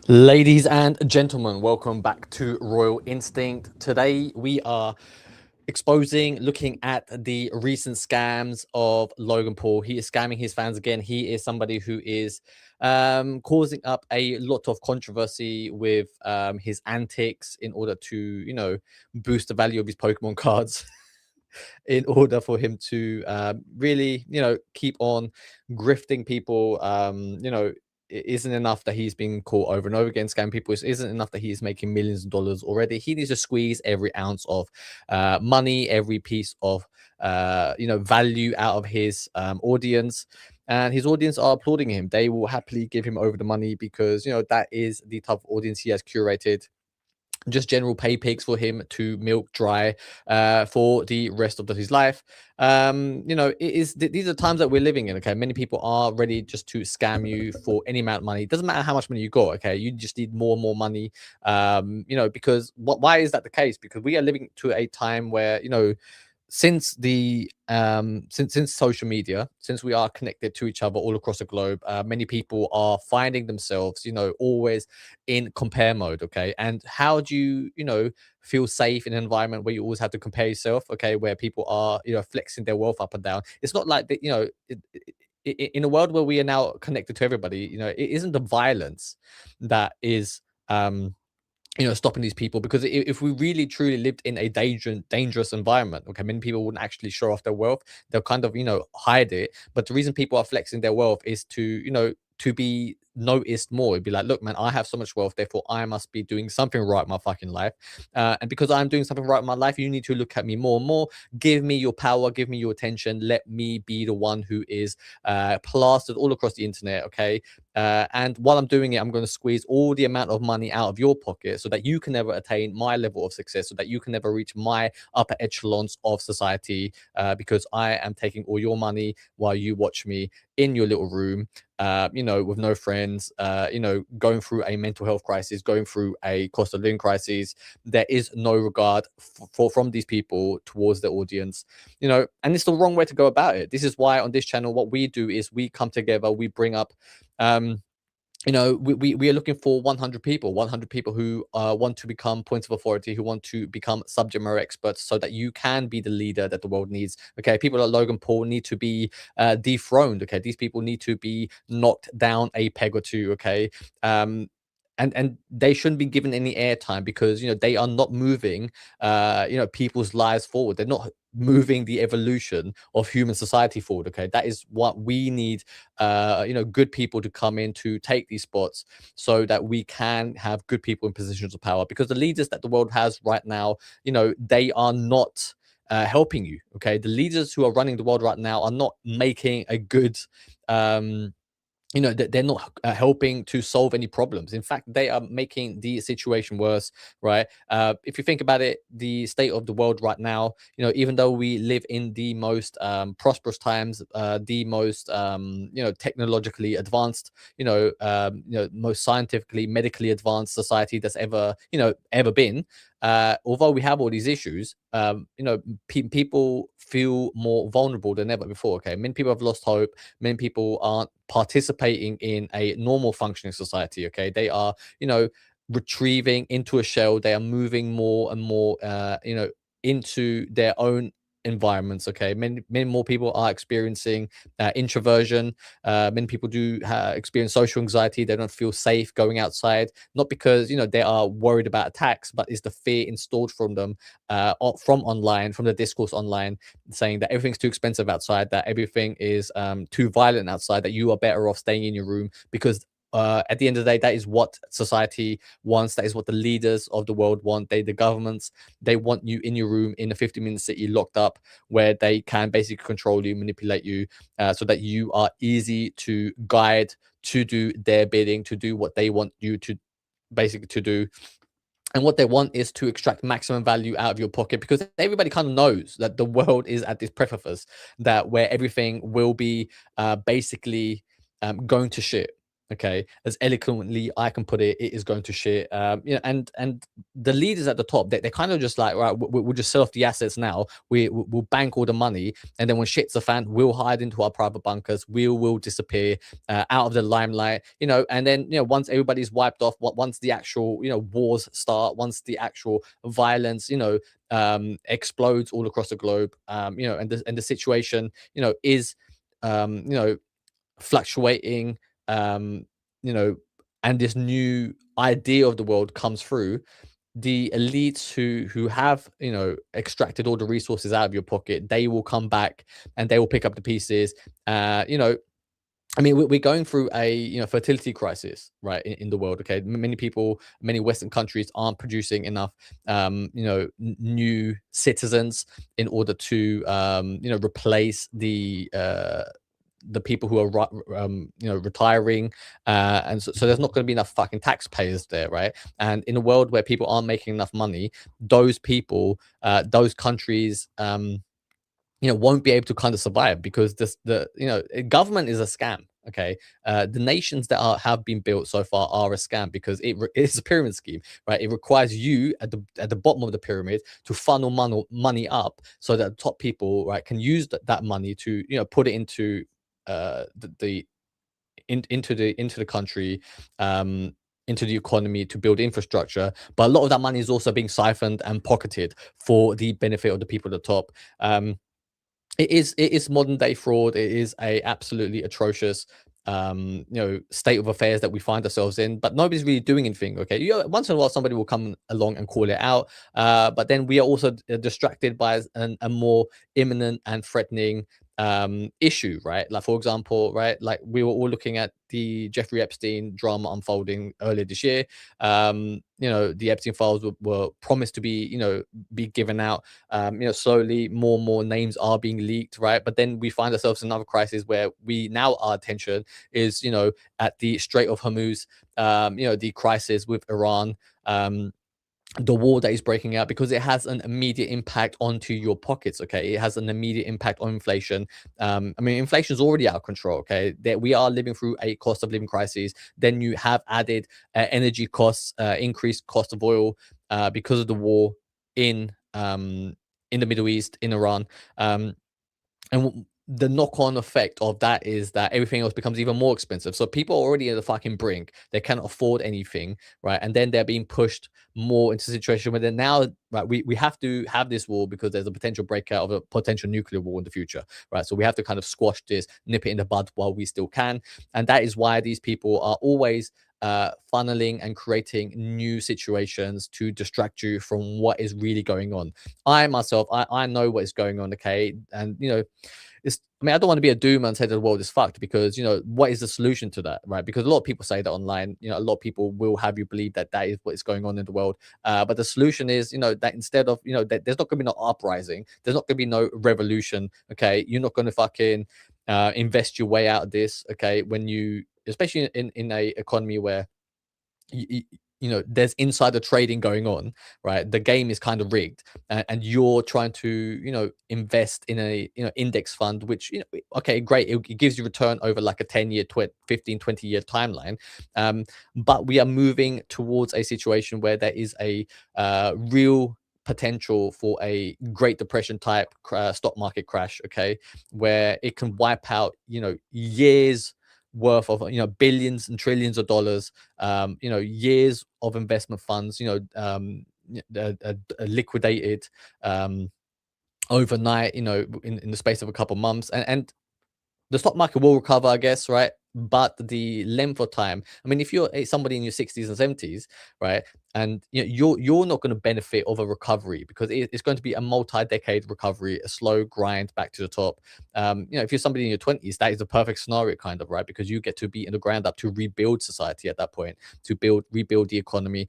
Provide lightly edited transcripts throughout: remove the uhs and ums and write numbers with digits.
Ladies and gentlemen, welcome back to Royal Instinct. Today we are looking at the recent scams of Logan Paul. He is scamming his fans again. He is somebody who is causing up a lot of controversy with his antics in order to, boost the value of his Pokemon cards. In order for him to really, keep on grifting people. It isn't enough that he's being caught over and over again scamming people. It isn't enough that he's making millions of dollars already. He needs to squeeze every ounce of money, every piece of value out of his audience. And his audience are applauding him. They will happily give him over the money because that is the type of audience he has curated. Just general pay pigs for him to milk dry for the rest of his life. These are times that we're living in. Okay, many people are ready just to scam you for any amount of money. It doesn't matter how much money you got. Okay, you just need more and more money. Because why is that the case? Because we are living to a time where since the since social media, since we are connected to each other all across the globe, many people are finding themselves always in compare mode. Okay, and how do you feel safe in an environment where you always have to compare yourself? Okay, where people are flexing their wealth up and down. It's not like that. In a world where we are now connected to everybody, it isn't the violence that is stopping these people. Because if we really truly lived in a dangerous environment, okay, many people wouldn't actually show off their wealth. They'll kind of hide it. But the reason people are flexing their wealth is to to be noticed more. It'd be like, look, man, I have so much wealth, therefore I must be doing something right in my fucking life. And because I'm doing something right in my life, you need to look at me more and more. Give me your power, give me your attention. Let me be the one who is plastered all across the internet. Okay, and while I'm doing it, I'm going to squeeze all the amount of money out of your pocket so that you can never attain my level of success, so that you can never reach my upper echelons of society, because I am taking all your money while you watch me in your little room, with no friends, going through a mental health crisis, going through a cost of living crisis. There is no regard from these people towards the audience, and it's the wrong way to go about it. This is why on this channel, what we do is we come together, we bring up um we are looking for 100 people who want to become points of authority, who want to become subject matter experts, so that you can be the leader that the world needs. Okay, people like Logan Paul need to be dethroned. Okay, these people need to be knocked down a peg or two. Okay, and they shouldn't be given any airtime, because they are not moving people's lives forward. They're not moving the evolution of human society forward. Okay, that is what we need. Good people to come in to take these spots, so that we can have good people in positions of power. Because the leaders that the world has right now, they are not helping you. Okay, the leaders who are running the world right now are not making a good they're not helping to solve any problems. In fact, they are making the situation worse. Right, if you think about it, the state of the world right now, even though we live in the most prosperous times, the most technologically advanced, most scientifically, medically advanced society that's ever been, although we have all these issues, people feel more vulnerable than ever before. Okay, many people have lost hope. Many people aren't participating in a normal functioning society. Okay, they are retrieving into a shell. They are moving more and more into their own environments. Okay, many more people are experiencing introversion. Many people do experience social anxiety. They don't feel safe going outside, not because they are worried about attacks, but it's the fear installed from them, from online, from the discourse online, saying that everything's too expensive outside, that everything is too violent outside, that you are better off staying in your room. Because at the end of the day, that is what society wants. That is what the leaders of the world want. The governments, they want you in your room in a 50-minute city, locked up, where they can basically control you, manipulate you, so that you are easy to guide, to do their bidding, to do what they want you to basically to do. And what they want is to extract maximum value out of your pocket, because everybody kind of knows that the world is at this precipice, that where everything will be basically going to shit. okay, as eloquently I can put it, it is going to shit. And the leaders at the top, they're kind of just like, right, we'll just sell off the assets now. We'll bank all the money, and then when shit's a fan, we'll hide into our private bunkers. Will disappear out of the limelight, and then once everybody's wiped off, once the actual wars start, once the actual violence explodes all across the globe, and the situation is fluctuating, um, you know, and this new idea of the world comes through. The elites who have extracted all the resources out of your pocket, they will come back and they will pick up the pieces. I mean, we're going through a fertility crisis, right, in the world. Okay, many people, many Western countries aren't producing enough, new citizens in order to, replace the people who are retiring, and so there's not going to be enough fucking taxpayers there, right? And in a world where people aren't making enough money, those people, those countries, won't be able to kind of survive, because government is a scam. Okay, the nations that have been built so far are a scam, because it's a pyramid scheme, right? It requires you at the bottom of the pyramid to funnel money up, so that the top people, right, can use that money to put it into into the country, um, into the economy, to build infrastructure. But a lot of that money is also being siphoned and pocketed for the benefit of the people at the top. It is modern day fraud. It is a absolutely atrocious state of affairs that we find ourselves in, but nobody's really doing anything. Okay, once in a while somebody will come along and call it out, but then we are also distracted by a more imminent and threatening issue, right? Like, for example, right, like we were all looking at the Jeffrey Epstein drama unfolding earlier this year. The Epstein files were promised to be given out. Slowly more and more names are being leaked, right? But then we find ourselves in another crisis where our attention is at the Strait of Hormuz, the crisis with Iran, the war that is breaking out, because it has an immediate impact onto your pockets. Okay, it has an immediate impact on inflation. I mean, inflation is already out of control. Okay, that we are living through a cost of living crisis. Then you have added energy costs, increased cost of oil, because of the war in in the Middle East, in Iran. The knock-on effect of that is that everything else becomes even more expensive. So people are already at the fucking brink. They cannot afford anything, right? And then they're being pushed more into a situation where they're now, right, we have to have this war because there's a potential breakout of a potential nuclear war in the future, right? So we have to kind of squash this, nip it in the bud while we still can. And that is why these people are always funneling and creating new situations to distract you from what is really going on. I myself, I know what is going on, okay? And I mean, I don't want to be a doomer and say that the world is fucked, because what is the solution to that, right? Because a lot of people say that online. A lot of people will have you believe that that is what is going on in the world. But the solution is, that instead of, that there's not going to be no uprising, there's not going to be no revolution. Okay, you're not going to fucking invest your way out of this. Okay, when you, especially in a economy where you, there's insider trading going on, right? The game is kind of rigged, and you're trying to invest in a index fund, which okay, great, it gives you return over like a 10-year 15 20-year timeline. But we are moving towards a situation where there is a real potential for a Great Depression type stock market crash, okay, where it can wipe out years worth of billions and trillions of dollars, years of investment funds, liquidated overnight, in the space of a couple months. And the stock market will recover, I guess, right? But the length of time. I mean, if you're somebody in your 60s and 70s, right, and you're not going to benefit of a recovery, because it's going to be a multi-decade recovery, a slow grind back to the top. If you're somebody in your 20s, that is the perfect scenario, kind of, right? Because you get to be in the ground up to rebuild society at that point, to rebuild the economy.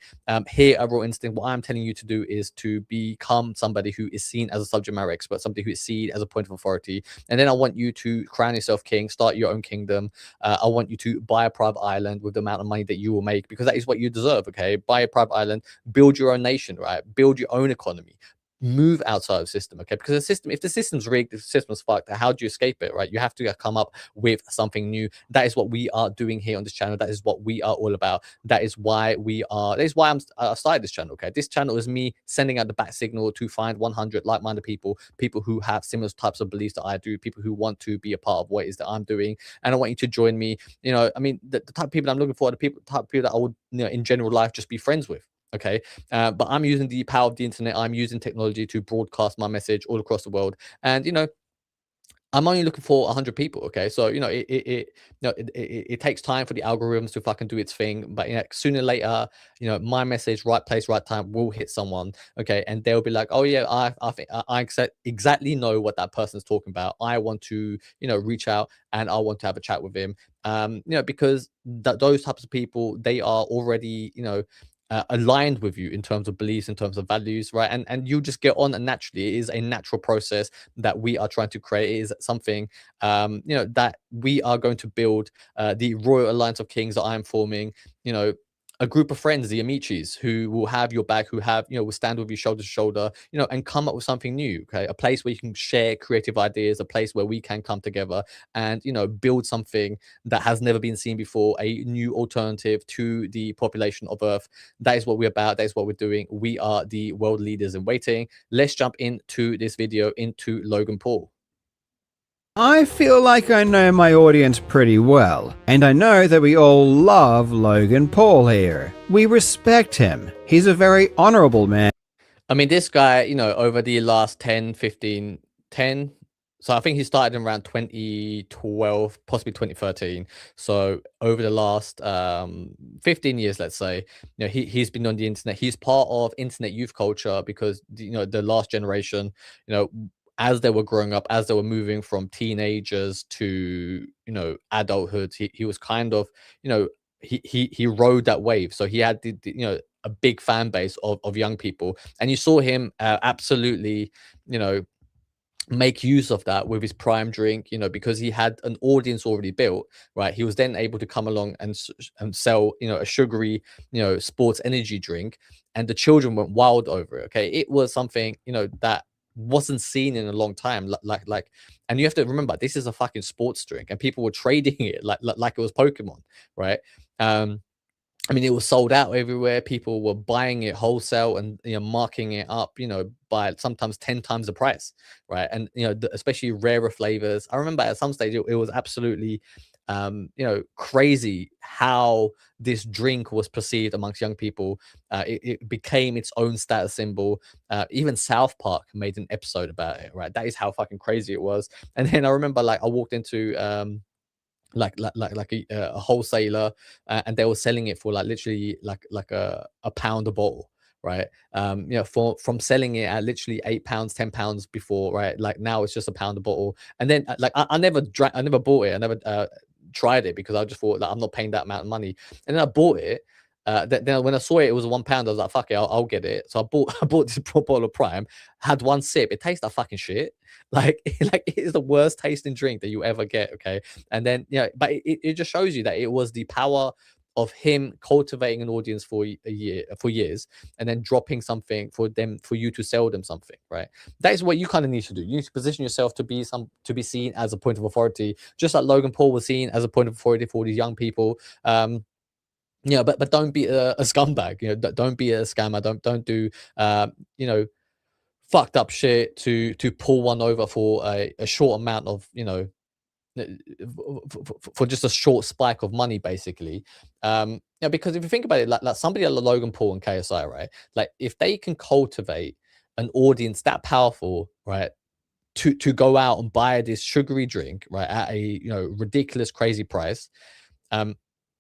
Here at Raw Instinct, what I'm telling you to do is to become somebody who is seen as a subject matter expert, somebody who is seen as a point of authority. And then I want you to crown yourself king, start your own kingdom. I want you to buy a private island with the amount of money that you will make, because that is what you deserve. Okay, buy a private island, build your own nation, right? Build your own economy. move outside of the system, okay? Because the system, if the system's rigged, if the system's fucked, how do you escape it, right? You have to come up with something new. That is what we are doing here on this channel. That is what we are all about. That is why that is why I started this channel, okay? This channel is me sending out the bat signal to find 100 like-minded people who have similar types of beliefs that I do, people who want to be a part of what it is that I'm doing. And I want you to join me. I mean, the type of people I'm looking for are the type of people that I would, in general life, just be friends with. Okay. But I'm using the power of the internet. I'm using technology to broadcast my message all across the world. And, I'm only looking for 100 people. Okay. So, it takes time for the algorithms to fucking do its thing. But, sooner or later, my message, right place, right time will hit someone. Okay. And they'll be like, oh, yeah, I think I exactly know what that person's talking about. I want to, reach out and I want to have a chat with him. Because those types of people, they are already, aligned with you in terms of beliefs, in terms of values, right? And you just get on, and naturally, it is a natural process that we are trying to create. It is something, that we are going to build. The Royal Alliance of Kings that I'm forming, you know, a group of friends, the Amicis, who will have your back, who have, will stand with you shoulder to shoulder, and come up with something new. Okay, a place where you can share creative ideas, a place where we can come together and build something that has never been seen before, a new alternative to the population of Earth. That is what we're about. That is what we're doing. We are the world leaders in waiting. Let's jump into this video, into Logan Paul. I feel like I know my audience pretty well, and I know that we all love Logan Paul here. We respect him. He's a very honorable man. I mean, this guy, over the last 10, 15, 10. So I think he started in around 2012, possibly 2013. So over the last 15 years, let's say, he's been on the internet. He's part of internet youth culture because, the last generation, as they were growing up, as they were moving from teenagers to, adulthood, he was kind of, he rode that wave. So he had a big fan base of young people, and you saw him absolutely, make use of that with his prime drink, because he had an audience already built, right? He was then able to come along and sell, a sugary, sports energy drink, and the children went wild over it. Okay, it was something, that wasn't seen in a long time. And you have to remember, this is a fucking sports drink, and people were trading it like it was Pokemon, right? I mean, it was sold out everywhere. People were buying it wholesale and marking it up, by sometimes 10 times the price, right? And especially rarer flavors. I remember at some stage it was absolutely, crazy how this drink was perceived amongst young people. It became its own status symbol. Even South Park made an episode about it, right? That is how fucking crazy it was. And then I remember, I walked into a wholesaler, and they were selling it for literally a pound a bottle, right? From selling it at literally £8, £10 before, right? Like now it's just a pound a bottle. And then I never drank, I never bought it, I never tried it, because I just thought I'm not paying that amount of money. And then I bought it. Then when I saw it, it was £1. I was like, fuck it, I'll get it. So I bought I bought this bottle of Prime, had one sip. It tastes like fucking shit. Like it is the worst tasting drink that you ever get. Okay. And then but it just shows you that it was the power of him cultivating an audience for years, and then dropping something for you to sell them something, right? That is what you kind of need to do. You need to position yourself to be seen as a point of authority, just like Logan Paul was seen as a point of authority for these young people. But don't be a scumbag. Don't be a scammer. Don't do fucked up shit to pull one over for a short amount of for just a short spike of money, basically. Because if you think about it, like somebody like Logan Paul and KSI, right? Like if they can cultivate an audience that powerful, right, to go out and buy this sugary drink, right, at a ridiculous, crazy price.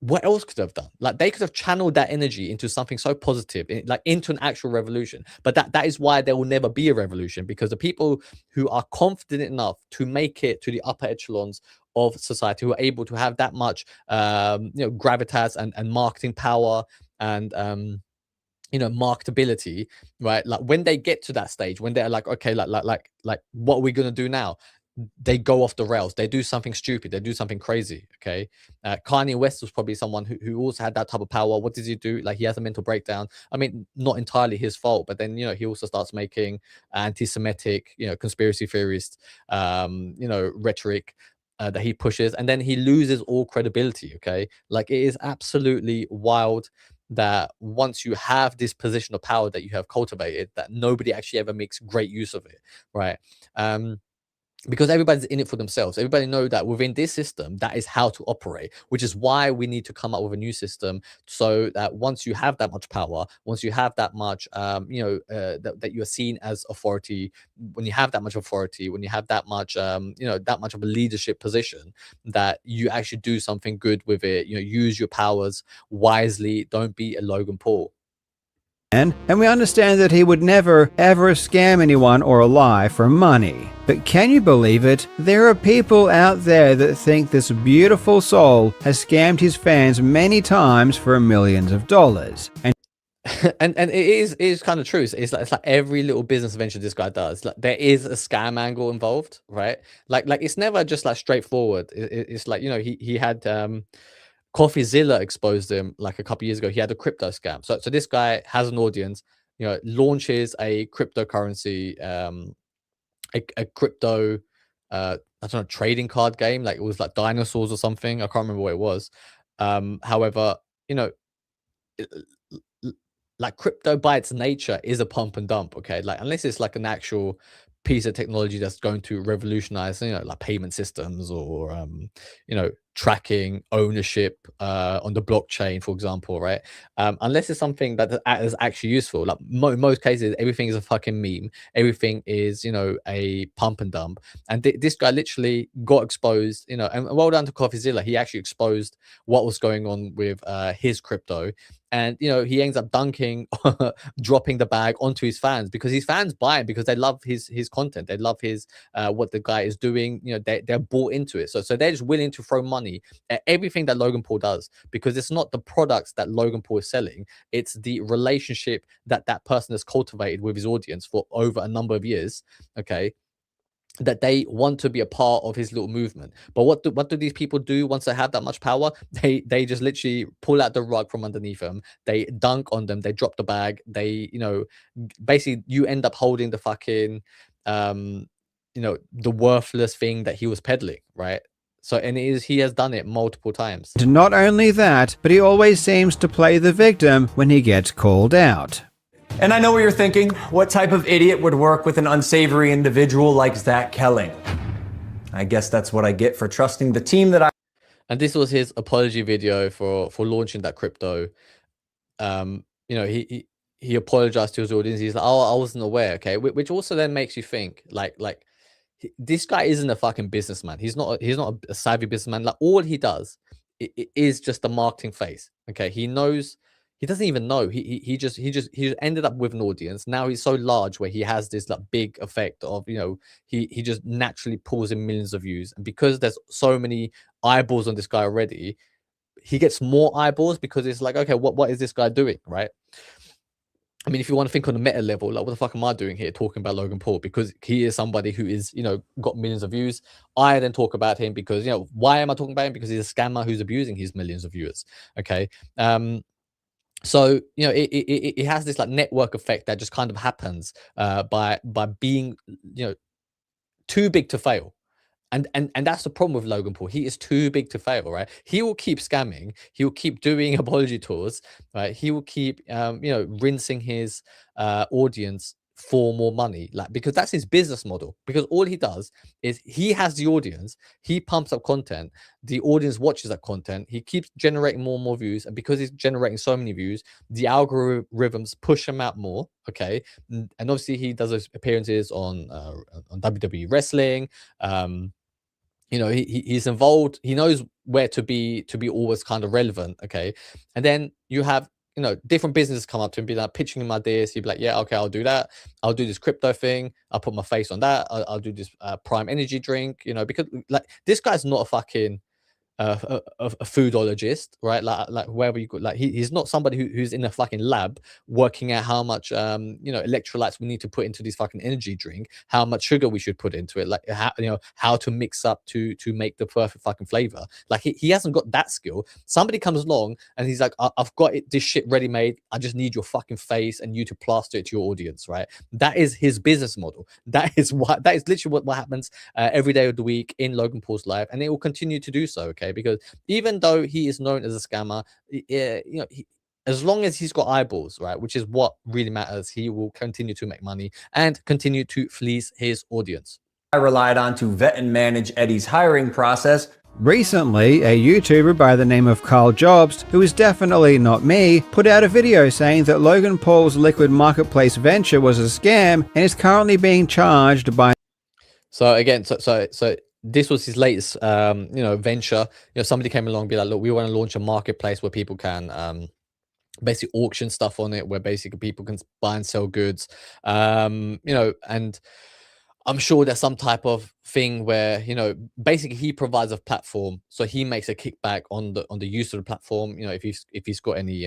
What else could they have done? Like they could have channeled that energy into something so positive, like into an actual revolution. But that is why there will never be a revolution, because the people who are confident enough to make it to the upper echelons of society, who are able to have that much gravitas and marketing power and marketability, right? Like when they get to that stage, when they're like, okay, like what are we gonna do now? they go off the rails. They do something stupid. They do something crazy. Okay. Kanye West was probably someone who also had that type of power. What does he do? Like, he has a mental breakdown. I mean, not entirely his fault, but then, he also starts making anti-Semitic, conspiracy theorist, rhetoric that he pushes, and then he loses all credibility. Okay. Like, it is absolutely wild that once you have this position of power that you have cultivated, that nobody actually ever makes great use of it. Right. Because everybody's in it for themselves. Everybody know that within this system, that is how to operate, which is why we need to come up with a new system, so that once you have that much power, once you have that much, that you're seen as authority, when you have that much authority, when you have that much, that much of a leadership position, that you actually do something good with it. Use your powers wisely. Don't be a Logan Paul. And we understand that he would never, ever scam anyone or lie for money. But can you believe it? There are people out there that think this beautiful soul has scammed his fans many times for millions of dollars. And it is kind of true. It's like every little business venture this guy does, like, there is a scam angle involved, right? Like it's never just like straightforward. It's like, he had CoffeeZilla exposed him like a couple years ago. He had a crypto scam. So this guy has an audience, launches a cryptocurrency, a crypto, I don't know, trading card game. Like, it was like dinosaurs or something. I can't remember what it was. However, like, crypto by its nature is a pump and dump. Okay, like, unless it's like an actual piece of technology that's going to revolutionize, like payment systems, or tracking ownership on the blockchain, for example, right? Unless it's something that is actually useful. Like, in most cases, everything is a fucking meme. Everything is, a pump and dump. And this guy literally got exposed, and well done to CoffeeZilla. He actually exposed what was going on with his crypto. And he ends up dunking, dropping the bag onto his fans, because his fans buy it because they love his content. They love his what the guy is doing. They're bought into it. So they're just willing to throw money at everything that Logan Paul does, because it's not the products that Logan Paul is selling. It's the relationship that that person has cultivated with his audience for over a number of years. Okay, that they want to be a part of his little movement. But what do these people do once they have that much power? They just literally pull out the rug from underneath them. They dunk on them. They drop the bag. They, basically, you end up holding the fucking, the worthless thing that he was peddling, right? So, and he has done it multiple times. Not only that, but he always seems to play the victim when he gets called out. And I know what you're thinking. What type of idiot would work with an unsavory individual like Zach Kelling? I guess that's what I get for trusting the team that I... And this was his apology video for launching that crypto. He apologized to his audience. He's like, "Oh, I wasn't aware." Okay, which also then makes you think, like this guy isn't a fucking businessman. He's not a savvy businessman. Like, all he does is just a marketing face. Okay, he knows. He doesn't even know. He just ended up with an audience. Now he's so large where he has this like big effect of, he just naturally pulls in millions of views. And because there's so many eyeballs on this guy already, he gets more eyeballs, because it's like, okay, what is this guy doing, right? I mean, if you want to think on a meta level, like, what the fuck am I doing here talking about Logan Paul? Because he is somebody who is, got millions of views. I then talk about him because, why am I talking about him? Because he's a scammer who's abusing his millions of viewers. Okay. So it has this like network effect that just kind of happens by being too big to fail. And that's the problem with Logan Paul. He is too big to fail, right? He will keep scamming. He will keep doing apology tours, right? He will keep rinsing his audience for more money, like, because that's his business model. Because all he does is he has the audience, he pumps up content, the audience watches that content, he keeps generating more and more views, and because he's generating so many views, the algorithms push him out more. Okay, and obviously he does those appearances on WWE wrestling. He's involved. He knows where to be always kind of relevant. Okay, and then you have different businesses come up to him, be like pitching him ideas. He'd be like, yeah, okay, I'll do that. I'll do this crypto thing. I'll put my face on that. I'll do this prime energy drink. Because like this guy's not a fucking a foodologist, right? Like wherever you go, like he's not somebody who's in a fucking lab working out how much electrolytes we need to put into this fucking energy drink, how much sugar we should put into it, like how to mix up to make the perfect fucking flavor. Like he hasn't got that skill. Somebody comes along and he's like, I've got this shit ready made. I just need your fucking face and you to plaster it to your audience, right? That is his business model. That is literally what happens every day of the week in Logan Paul's life, and it will continue to do so. Okay, because even though he is known as a scammer, as long as he's got eyeballs, right, which is what really matters, he will continue to make money and continue to fleece his audience. I relied on to vet and manage Eddie's hiring process. Recently, a YouTuber by the name of Carl Jobst, who is definitely not me, put out a video saying that Logan Paul's liquid marketplace venture was a scam and is currently being charged by... So again, so this was his latest venture. Somebody came along and be like, look, we want to launch a marketplace where people can basically auction stuff on it, where basically people can buy and sell goods, and I'm sure there's some type of thing where basically he provides a platform, so he makes a kickback on the use of the platform. If he's got any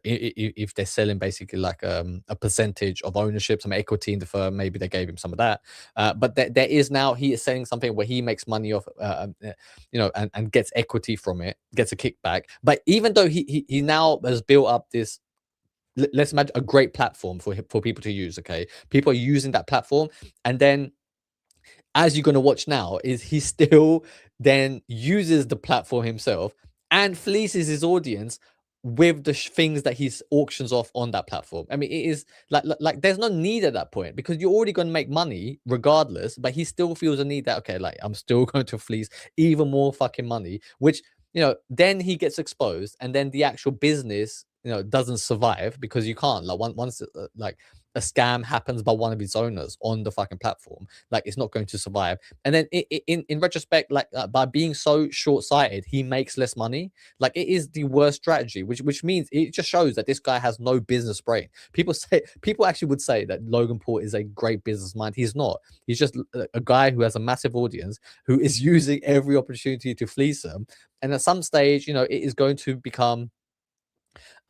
if they're selling basically like a percentage of ownership, some equity in the firm, maybe they gave him some of that. But there is now, he is selling something where he makes money off, and gets equity from it, gets a kickback. But even though he now has built up this, let's imagine a great platform for people to use. Okay, people are using that platform, and then as you're going to watch now, is he still then uses the platform himself and fleeces his audience with the things that he auctions off on that platform. I mean, it is like there's no need at that point, because you're already going to make money regardless, but he still feels a need that, okay, like I'm still going to fleece even more fucking money, which then he gets exposed, and then the actual business doesn't survive, because you can't, like, once like a scam happens by one of its owners on the fucking platform, like it's not going to survive. And then in retrospect, like by being so short-sighted, he makes less money. Like, it is the worst strategy, which means it just shows that this guy has no business brain. People actually would say that Logan Paul is a great business mind. He's not. He's just a guy who has a massive audience, who is using every opportunity to fleece them. And at some stage, it is going to become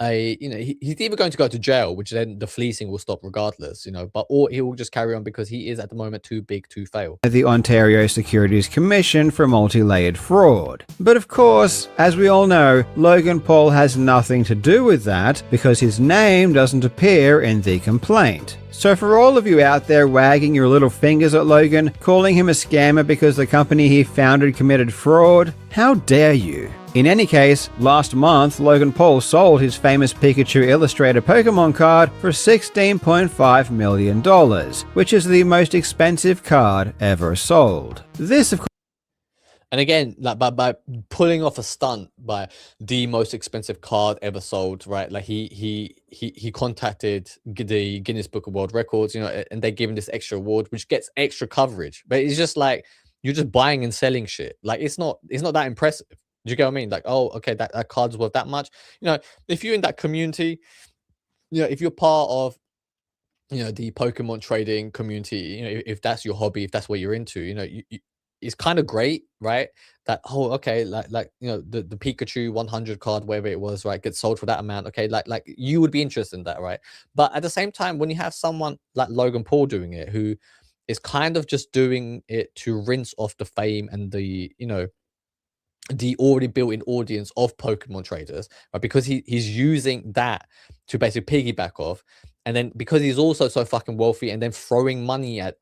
he's either going to go to jail, which then the fleecing will stop regardless, or he will just carry on, because he is at the moment too big to fail. The Ontario Securities Commission for multi-layered fraud. But of course, as we all know, Logan Paul has nothing to do with that, because his name doesn't appear in the complaint. So for all of you out there wagging your little fingers at Logan, calling him a scammer because the company he founded committed fraud, how dare you? In any case, last month, Logan Paul sold his famous Pikachu Illustrator Pokémon card for $16.5 million, which is the most expensive card ever sold. This, of course... And again, like by pulling off a stunt by the most expensive card ever sold, right? Like he contacted the Guinness Book of World Records, and they give him this extra award, which gets extra coverage. But it's just like, you're just buying and selling shit. Like, it's not that impressive. Do you get what I mean? Like, oh, okay, that card's worth that much. If you're in that community, if you're part of the Pokemon trading community, if that's your hobby, if that's what you're into, it's kind of great, right? That, oh, okay, like the Pikachu 100 card, whatever it was, right, gets sold for that amount. Okay, like you would be interested in that, right? But at the same time, when you have someone like Logan Paul doing it, who is kind of just doing it to rinse off the fame and the the already built-in audience of Pokemon traders, right? Because he's using that to basically piggyback off, and then because he's also so fucking wealthy, and then throwing money at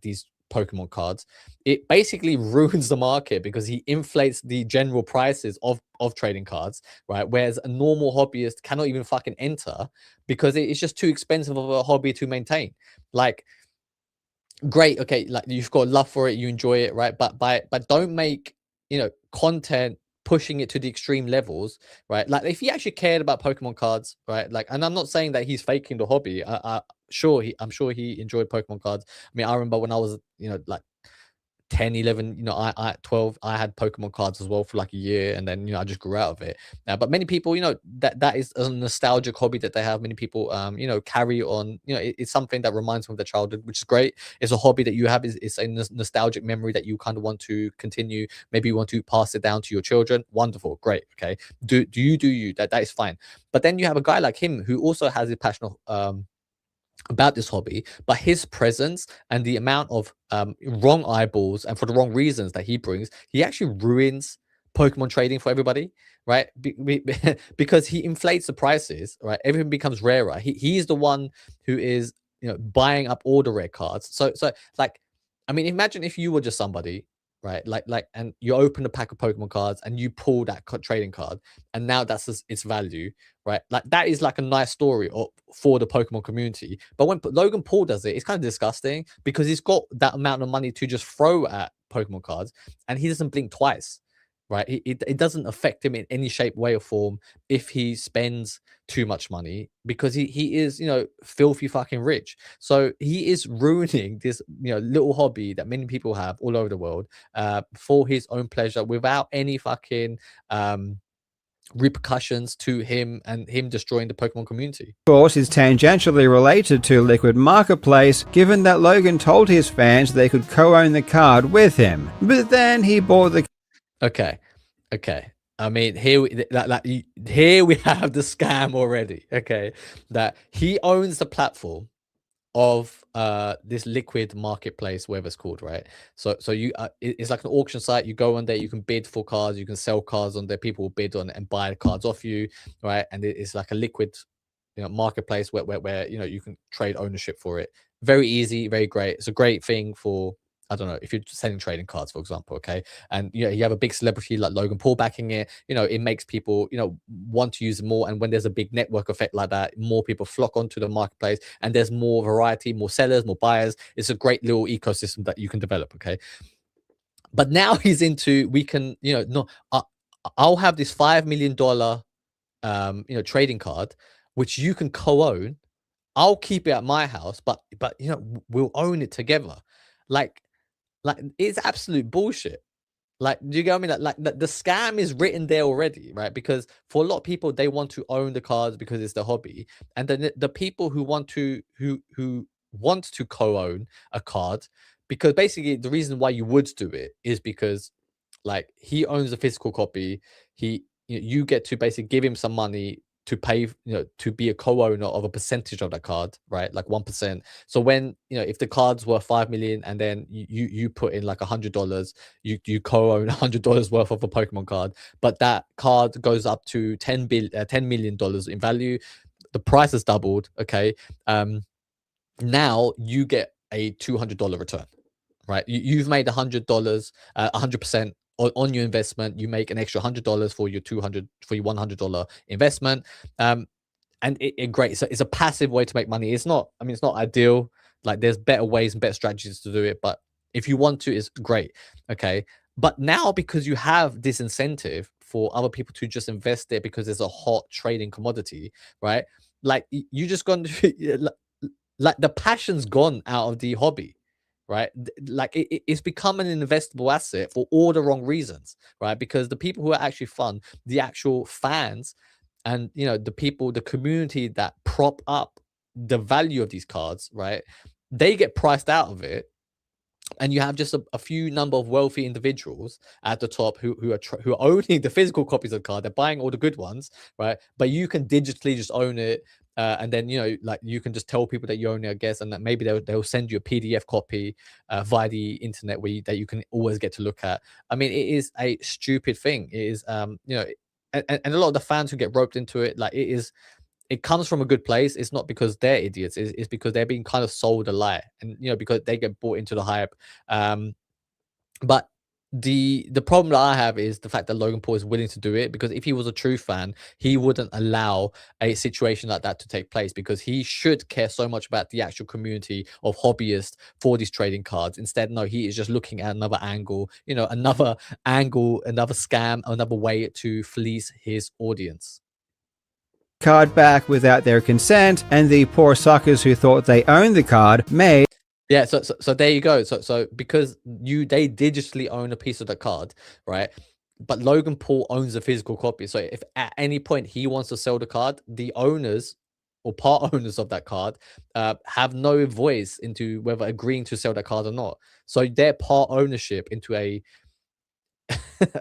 these Pokemon cards, it basically ruins the market, because he inflates the general prices of trading cards, right? Whereas a normal hobbyist cannot even fucking enter, because it's just too expensive of a hobby to maintain. Like, great, okay, like you've got love for it, you enjoy it, right? But don't make content pushing it to the extreme levels, right? Like, if he actually cared about Pokemon cards, right? Like, and I'm not saying that he's faking the hobby. I'm sure he enjoyed Pokemon cards. I mean, I remember when I was like 10, 11, I 12, I had Pokemon cards as well for like a year, and then I just grew out of it. But many people, that is a nostalgic hobby that they have. Many people carry on. It's something that reminds them of their childhood, which is great. It's a hobby that you have. It's a nostalgic memory that you kind of want to continue. Maybe you want to pass it down to your children. Wonderful, great. Okay, do you that is fine. But then you have a guy like him who also has a passion about this hobby, but his presence and the amount of wrong eyeballs and for the wrong reasons that he brings, he actually ruins Pokemon trading for everybody, right? Because he inflates the prices, right? Everything becomes rarer. He's the one who is buying up all the rare cards. So like, I mean, imagine if you were just somebody, right? And you open a pack of Pokemon cards and you pull that trading card, and now that's its value, right? Like that is like a nice story for the Pokemon community. But when Logan Paul does it, it's kind of disgusting because he's got that amount of money to just throw at Pokemon cards, and he doesn't blink twice, right? It doesn't affect him in any shape, way, or form if he spends too much money because he is filthy fucking rich. So he is ruining this little hobby that many people have all over the world for his own pleasure without any fucking repercussions to him and him destroying the Pokemon community. Of course, is tangentially related to Liquid Marketplace, given that Logan told his fans they could co-own the card with him, but then he bought the. Okay. I mean, here we have the scam already. Okay, that he owns the platform of this Liquid Marketplace, whatever it's called, right? So you it's like an auction site. You go on there, you can bid for cards, you can sell cards on there. People will bid on it and buy the cards off you, right? And it's like a liquid marketplace where you can trade ownership for it. Very easy, very great. It's a great thing for, I don't know, if you're selling trading cards, for example, okay, and you have a big celebrity like Logan Paul backing it, it makes people want to use it more. And when there's a big network effect like that, more people flock onto the marketplace, and there's more variety, more sellers, more buyers. It's a great little ecosystem that you can develop, okay. But now he's into, we can no, I'll have this $5 million trading card which you can co-own. I'll keep it at my house, but we'll own it together. Like it's absolute bullshit. Like, do you get what I mean? Like the scam is written there already, right? Because for a lot of people, they want to own the cards because it's their hobby, and then the people who want to co-own a card, because basically the reason why you would do it is because like he owns a physical copy. You get to basically give him some money to pay, to be a co-owner of a percentage of that card, right? Like 1%. So when, if the cards were 5 million and then you put in like $100, you co-own $100 worth of a Pokemon card, but that card goes up to $10 million in value. The price has doubled. Okay. Now you get a $200 return, right? You've made $100, 100% on your investment. You make an extra $100 for your $100 investment. And it great. So it's a passive way to make money. It's not, I mean, it's not ideal. Like there's better ways and better strategies to do it, but if you want to, it's great. Okay. But now, because you have this incentive for other people to just invest there because there's a hot trading commodity, right? Like you just gone to, like the passion's gone out of the hobby, right? Like it's become an investable asset for all the wrong reasons, right? Because the people who are actually fun, the actual fans, and the people, the community that prop up the value of these cards, right? They get priced out of it, and you have just a few number of wealthy individuals at the top who are owning the physical copies of the card. They're buying all the good ones, right? But you can digitally just own it. And then like you can just tell people that you own it, I guess, and that maybe they'll send you a PDF copy via the internet that you can always get to look at. I mean, it is a stupid thing. It is and a lot of the fans who get roped into it, like it comes from a good place. It's not because they're idiots. It's because they're being kind of sold a lie, and because they get bought into the hype. But the problem that I have is the fact that Logan Paul is willing to do it, because if he was a true fan, he wouldn't allow a situation like that to take place, because he should care so much about the actual community of hobbyists for these trading cards. Instead, no, he is just looking at another angle, another scam, another way to fleece his audience. Card back without their consent, and the poor suckers who thought they owned the card made Yeah, so there you go. So because they digitally own a piece of the card, right? But Logan Paul owns a physical copy. So if at any point he wants to sell the card, the owners or part owners of that card have no voice into whether agreeing to sell that card or not. So their part ownership into a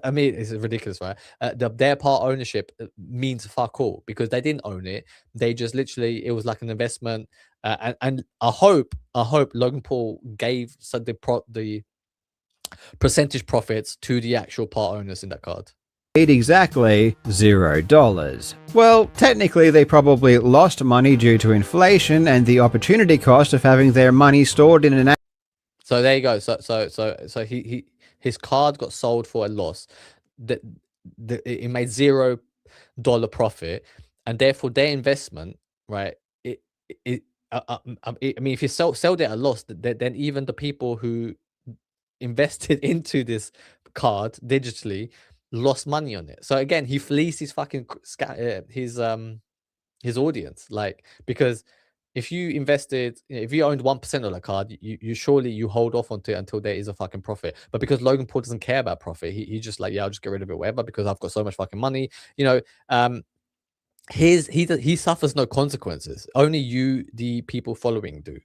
I mean, it's ridiculous, right? Their part ownership means fuck all because they didn't own it. They just literally, it was like an investment. And I hope Logan Paul gave the percentage profits to the actual part owners in that card. Exactly $0. Well, technically they probably lost money due to inflation and the opportunity cost of having their money stored in an. So there you go. So his card got sold for a loss. That it made $0 profit, and therefore their investment, right? It I mean, if you sold it at a loss, then even the people who invested into this card digitally lost money on it. So again, he fleeced his fucking his audience, like, because if you invested, if you owned 1% of that card, you surely you hold off onto it until there is a fucking profit. But because Logan Paul doesn't care about profit, he just like, yeah, I'll just get rid of it, whatever, because I've got so much fucking money, you know. He suffers no consequences. Only you, the people following, do.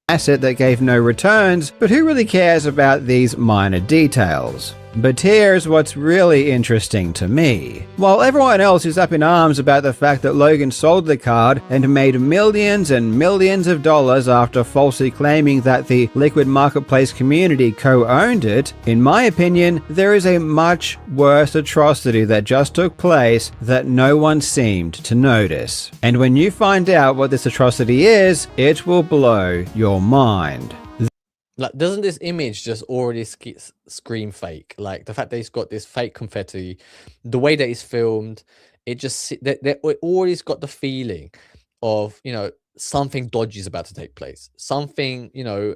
Asset that gave no returns, but who really cares about these minor details? But here's what's really interesting to me. While everyone else is up in arms about the fact that Logan sold the card and made millions and millions of dollars after falsely claiming that the liquid marketplace community co-owned it, in my opinion, there is a much worse atrocity that just took place that no one seemed to notice. And when you find out what this atrocity is, it will blow your mind. Like, doesn't this image just already scream fake? Like the fact that he's got this fake confetti, the way that it's filmed, it just it always got the feeling of, you know, something dodgy is about to take place. Something, you know,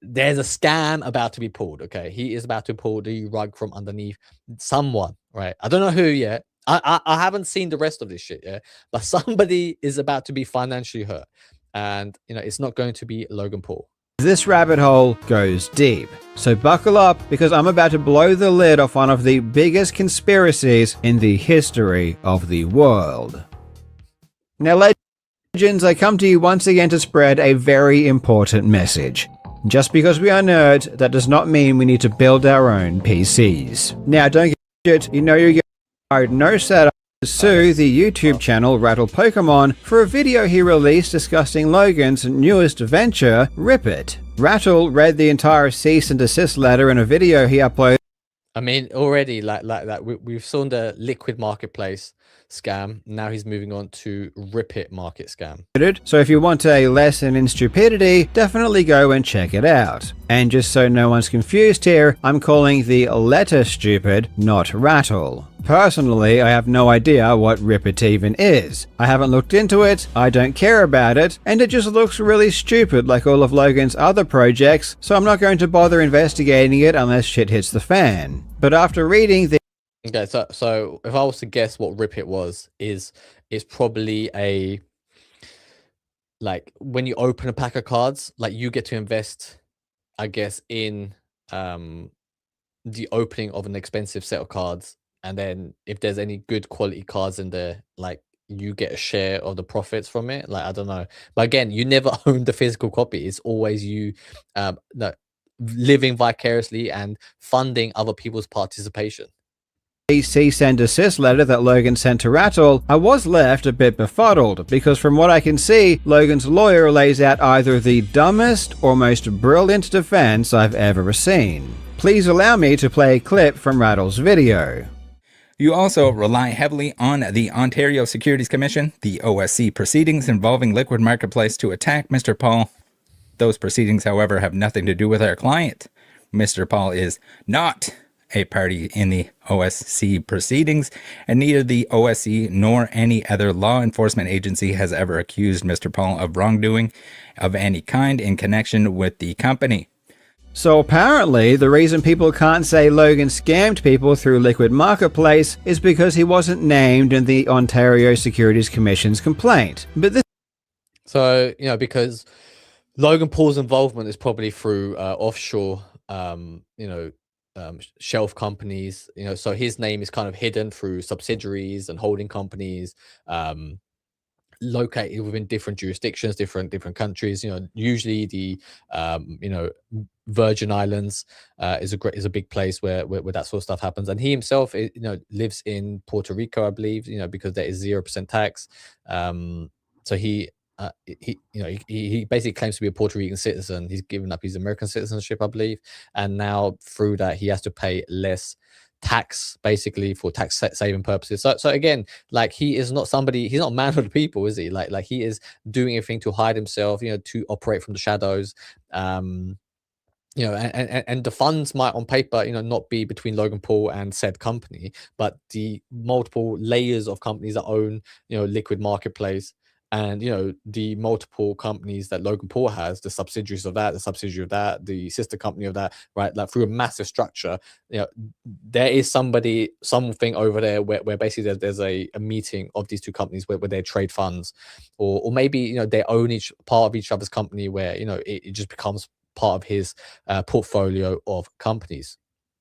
there's a scam about to be pulled. Okay, he is about to pull the rug from underneath someone, right? I don't know who yet. I haven't seen the rest of this shit yet, but somebody is about to be financially hurt, and you know, it's not going to be Logan Paul. This rabbit hole goes deep, so buckle up because I'm about to blow the lid off one of the biggest conspiracies in the history of the world. Now, legends, I come to you once again to spread a very important message. Just because we are nerds, that does not mean we need to build our own PCs. Now, don't get it, you know you're getting no setup. Sue the YouTube channel Rattle Pokemon for a video he released discussing Logan's newest venture, Rip It. Rattle read the entire cease and desist letter in a video he uploaded. I mean, already like we've seen the liquid marketplace scam. Now he's moving on to Rip It market scam. So if you want a lesson in stupidity, definitely go and check it out. And just so no one's confused here, I'm calling the letter stupid, not Rattle. Personally, I have no idea what Rip It even is. I haven't looked into it, I don't care about it, and it just looks really stupid like all of Logan's other projects, so I'm not going to bother investigating it unless shit hits the fan. But after reading the... Okay, so if I was to guess what Rip It was, is probably a, like, when you open a pack of cards, like you get to invest, I guess, in the opening of an expensive set of cards, and then if there's any good quality cards in there, like, you get a share of the profits from it. Like, I don't know, but again, you never own the physical copy. It's always you no, living vicariously and funding other people's participation. Cease and desist letter that Logan sent to Rattle, I was left a bit befuddled, because from what I can see, Logan's lawyer lays out either the dumbest or most brilliant defense I've ever seen. Please allow me to play a clip from Rattle's video. You also rely heavily on the Ontario Securities Commission, the OSC proceedings involving Liquid Marketplace to attack Mr. Paul. Those proceedings, however, have nothing to do with our client. Mr. Paul is not a party in the OSC proceedings, and neither the OSC nor any other law enforcement agency has ever accused Mr. Paul of wrongdoing of any kind in connection with the company. So apparently, the reason people can't say Logan scammed people through Liquid Marketplace is because he wasn't named in the Ontario Securities Commission's complaint. But this... So, you know, because Logan Paul's involvement is probably through offshore, shelf companies. So his name is kind of hidden through subsidiaries and holding companies, located within different jurisdictions, different countries. Usually the Virgin Islands is a big place where that sort of stuff happens. And he himself, lives in Puerto Rico, I believe. Because there is 0% tax. So he basically claims to be a Puerto Rican citizen. He's given up his American citizenship, I believe, and now through that he has to pay less tax, basically, for tax saving purposes. So again, like, he is not somebody, he's not a man of the people, is he? Like he is doing everything to hide himself, to operate from the shadows. And the funds might on paper, not be between Logan Paul and said company, but the multiple layers of companies that own, Liquid Marketplace, and the multiple companies that Logan Paul has, the subsidiaries of that, the subsidiary of that, the sister company of that, right? Like, through a massive structure, there is something over there where basically there's a meeting of these two companies where they trade funds, or maybe they own each part of each other's company, where it just becomes part of his portfolio of companies.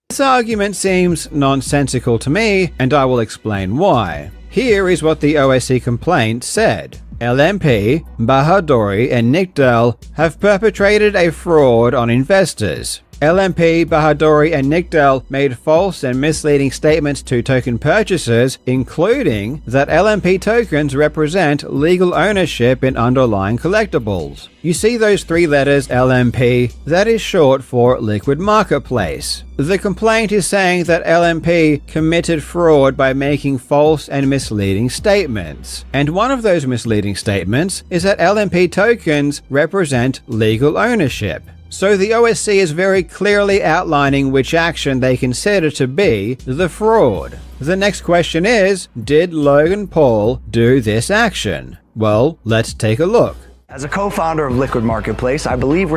This argument seems nonsensical to me, and I will explain why. Here is what the OSC complaint said. LMP, Bahadori, and Nickdell have perpetrated a fraud on investors. LMP, Bahadori, and Nickdell made false and misleading statements to token purchasers, including that LMP tokens represent legal ownership in underlying collectibles. You see those three letters LMP? That is short for Liquid Marketplace. The complaint is saying that LMP committed fraud by making false and misleading statements. And one of those misleading statements is that LMP tokens represent legal ownership. So the OSC is very clearly outlining which action they consider to be the fraud. The next question is, did Logan Paul do this action? Well, let's take a look. As a co-founder of Liquid Marketplace, I believe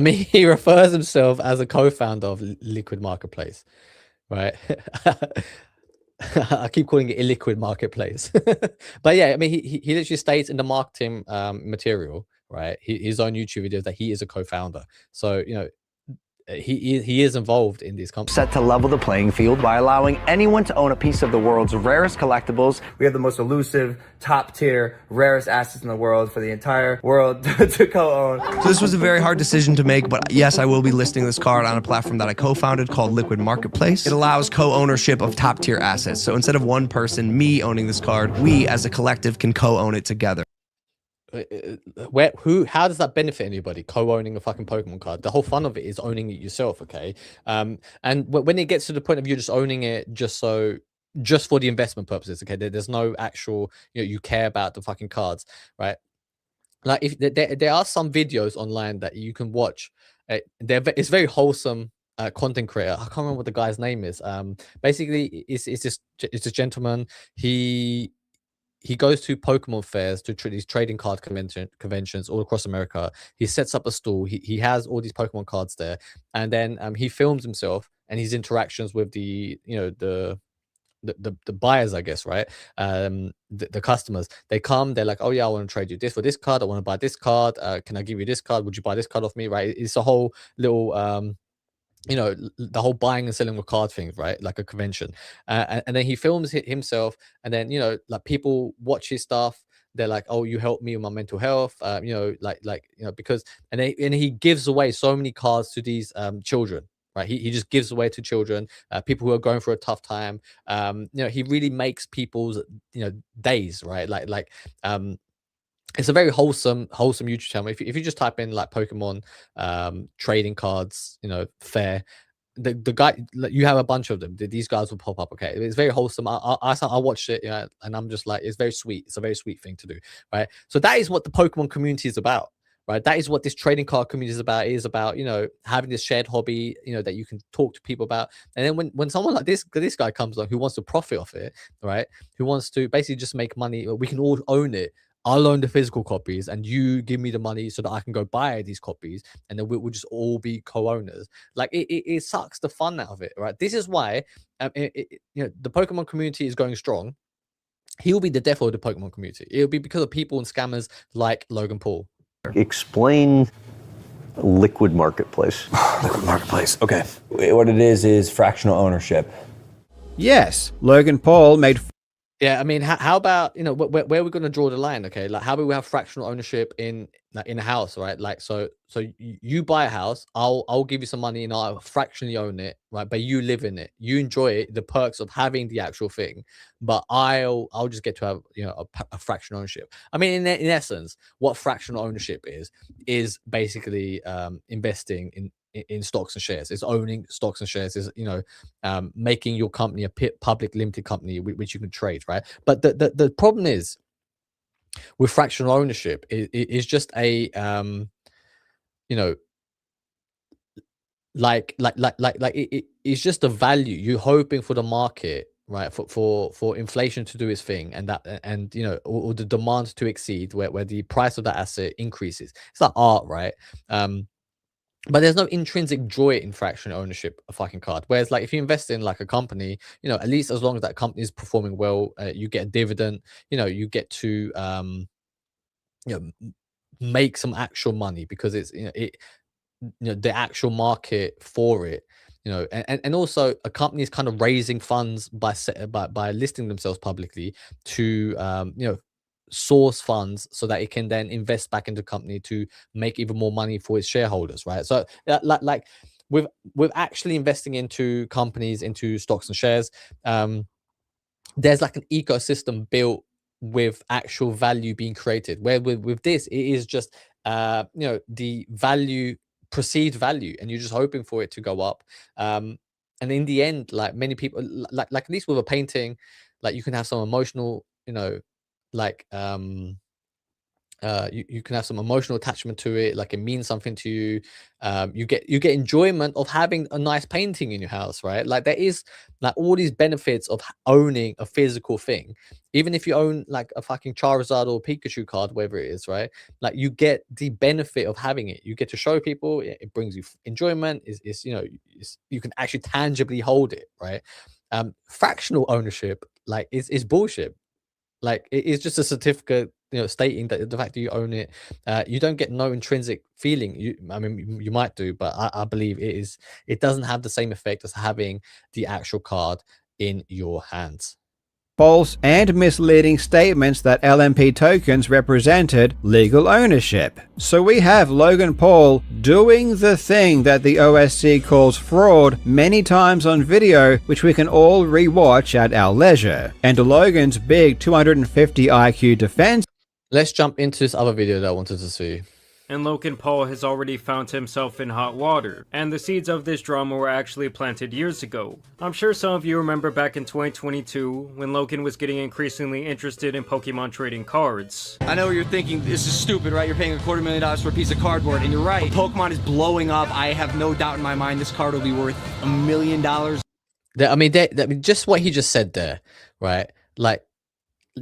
he refers himself as a co-founder of Liquid Marketplace, right? I keep calling it illiquid marketplace. But yeah, he literally states in the marketing material, right, his own YouTube videos, that he is a co-founder. So he is involved in these companies. Set to level the playing field by allowing anyone to own a piece of the world's rarest collectibles. We have the most elusive, top tier, rarest assets in the world for the entire world to co-own. So this was a very hard decision to make, but yes, I will be listing this card on a platform that I co-founded called Liquid Marketplace. It allows co-ownership of top tier assets. So instead of one person, me owning this card, we as a collective can co-own it together. How does that benefit anybody, co-owning a fucking Pokemon card? The whole fun of it is owning it yourself, okay? And when it gets to the point of you just owning it just for the investment purposes, okay, there's no actual, you care about the fucking cards, right? Like, if there are some videos online that you can watch, it's very wholesome content creator. I can't remember what the guy's name is. Basically, it's this gentleman. He goes to Pokemon fairs, to these trading card conventions all across America. He sets up a stall. He has all these Pokemon cards there, and then he films himself and his interactions with the buyers, I guess, right? The customers. They come. They're like, "Oh yeah, I want to trade you this for this card. I want to buy this card. Can I give you this card? Would you buy this card off me?" Right? It's a whole little the whole buying and selling of card things, right? Like a convention. And then he films himself, and then like, people watch his stuff. They're like, "Oh, you helped me with my mental health," because and he gives away so many cards to these children, right? He just gives away to children, people who are going through a tough time. He really makes people's days, right? It's a very wholesome YouTube channel. If you just type in like Pokemon trading cards, fair, the guy, you have a bunch of them. These guys will pop up. Okay, it's very wholesome. I watched it, and I'm just like, it's very sweet. It's a very sweet thing to do, right? So that is what the Pokemon community is about, right? That is what this trading card community is about. It is about having this shared hobby, that you can talk to people about. And then when someone like this guy comes along, who wants to profit off it, right? Who wants to basically just make money. We can all own it. I'll own the physical copies, and you give me the money so that I can go buy these copies, and then we'll just all be co-owners. Like, it sucks the fun out of it, right? This is why the Pokemon community is going strong. He'll be the death of the Pokemon community. It'll be because of people and scammers like Logan Paul. Explain Liquid marketplace. Liquid marketplace. Okay. What it is fractional ownership. Yes, Logan Paul made Yeah, I mean, how about, you know, where are we going to draw the line? Okay, like how about we have fractional ownership in a house, right? Like, so you buy a house, I'll give you some money and I'll fractionally own it, right? But you live in it, you enjoy it, the perks of having the actual thing, but I'll just get to have, you know, a fractional ownership. I mean, in essence, what fractional ownership is basically investing in stocks and shares. It's owning stocks and shares. Is, you know, making your company a public limited company which you can trade, right? But the problem is with fractional ownership is just a you know, it's just a value. You're hoping for the market, right, for inflation to do its thing, and that, and you know, or the demand to exceed, where the price of that asset increases. It's like art, right? But there's no intrinsic joy in fractional ownership of fucking card. Whereas, like, if you invest in like a company, you know, at least as long as that company is performing well, you get a dividend. You know, you get to you know, make some actual money because it's, you know, the actual market for it. You know, and also a company is kind of raising funds by listing themselves publicly to you know, source funds so that it can then invest back into the company to make even more money for its shareholders, right? So like with actually investing into companies, into stocks and shares, there's like an ecosystem built with actual value being created, where with this it is just you know, the value, perceived value, and you're just hoping for it to go up. And in the end, like many people, like at least with a painting, like you can have some emotional, you know, like you can have some emotional attachment to it, like it means something to you. You get enjoyment of having a nice painting in your house, right? Like there is like all these benefits of owning a physical thing. Even if you own like a fucking Charizard or Pikachu card, whatever it is, right? Like you get the benefit of having it. You get to show people, it brings you enjoyment. Is, you know, you can actually tangibly hold it, right? Fractional ownership, like, is bullshit. Like it is just a certificate, you know, stating that the fact that you own it, you don't get no intrinsic feeling. I mean, you might do, but I believe it doesn't have the same effect as having the actual card in your hands. false and misleading statements that LMP tokens represented legal ownership. So we have Logan Paul doing the thing that the OSC calls fraud many times on video, which we can all rewatch at our leisure. And Logan's big 250 IQ defense. Let's jump into this other video that I wanted to see. And Logan Paul has already found himself in hot water, and the seeds of this drama were actually planted years ago. I'm sure some of you remember back in 2022, when Logan was getting increasingly interested in Pokemon trading cards. I know what you're thinking, this is stupid, right? You're paying $250,000 for a piece of cardboard, and you're right. Pokemon is blowing up. I have no doubt in my mind this card will be worth $1 million. I mean, just what he just said there, right? Like,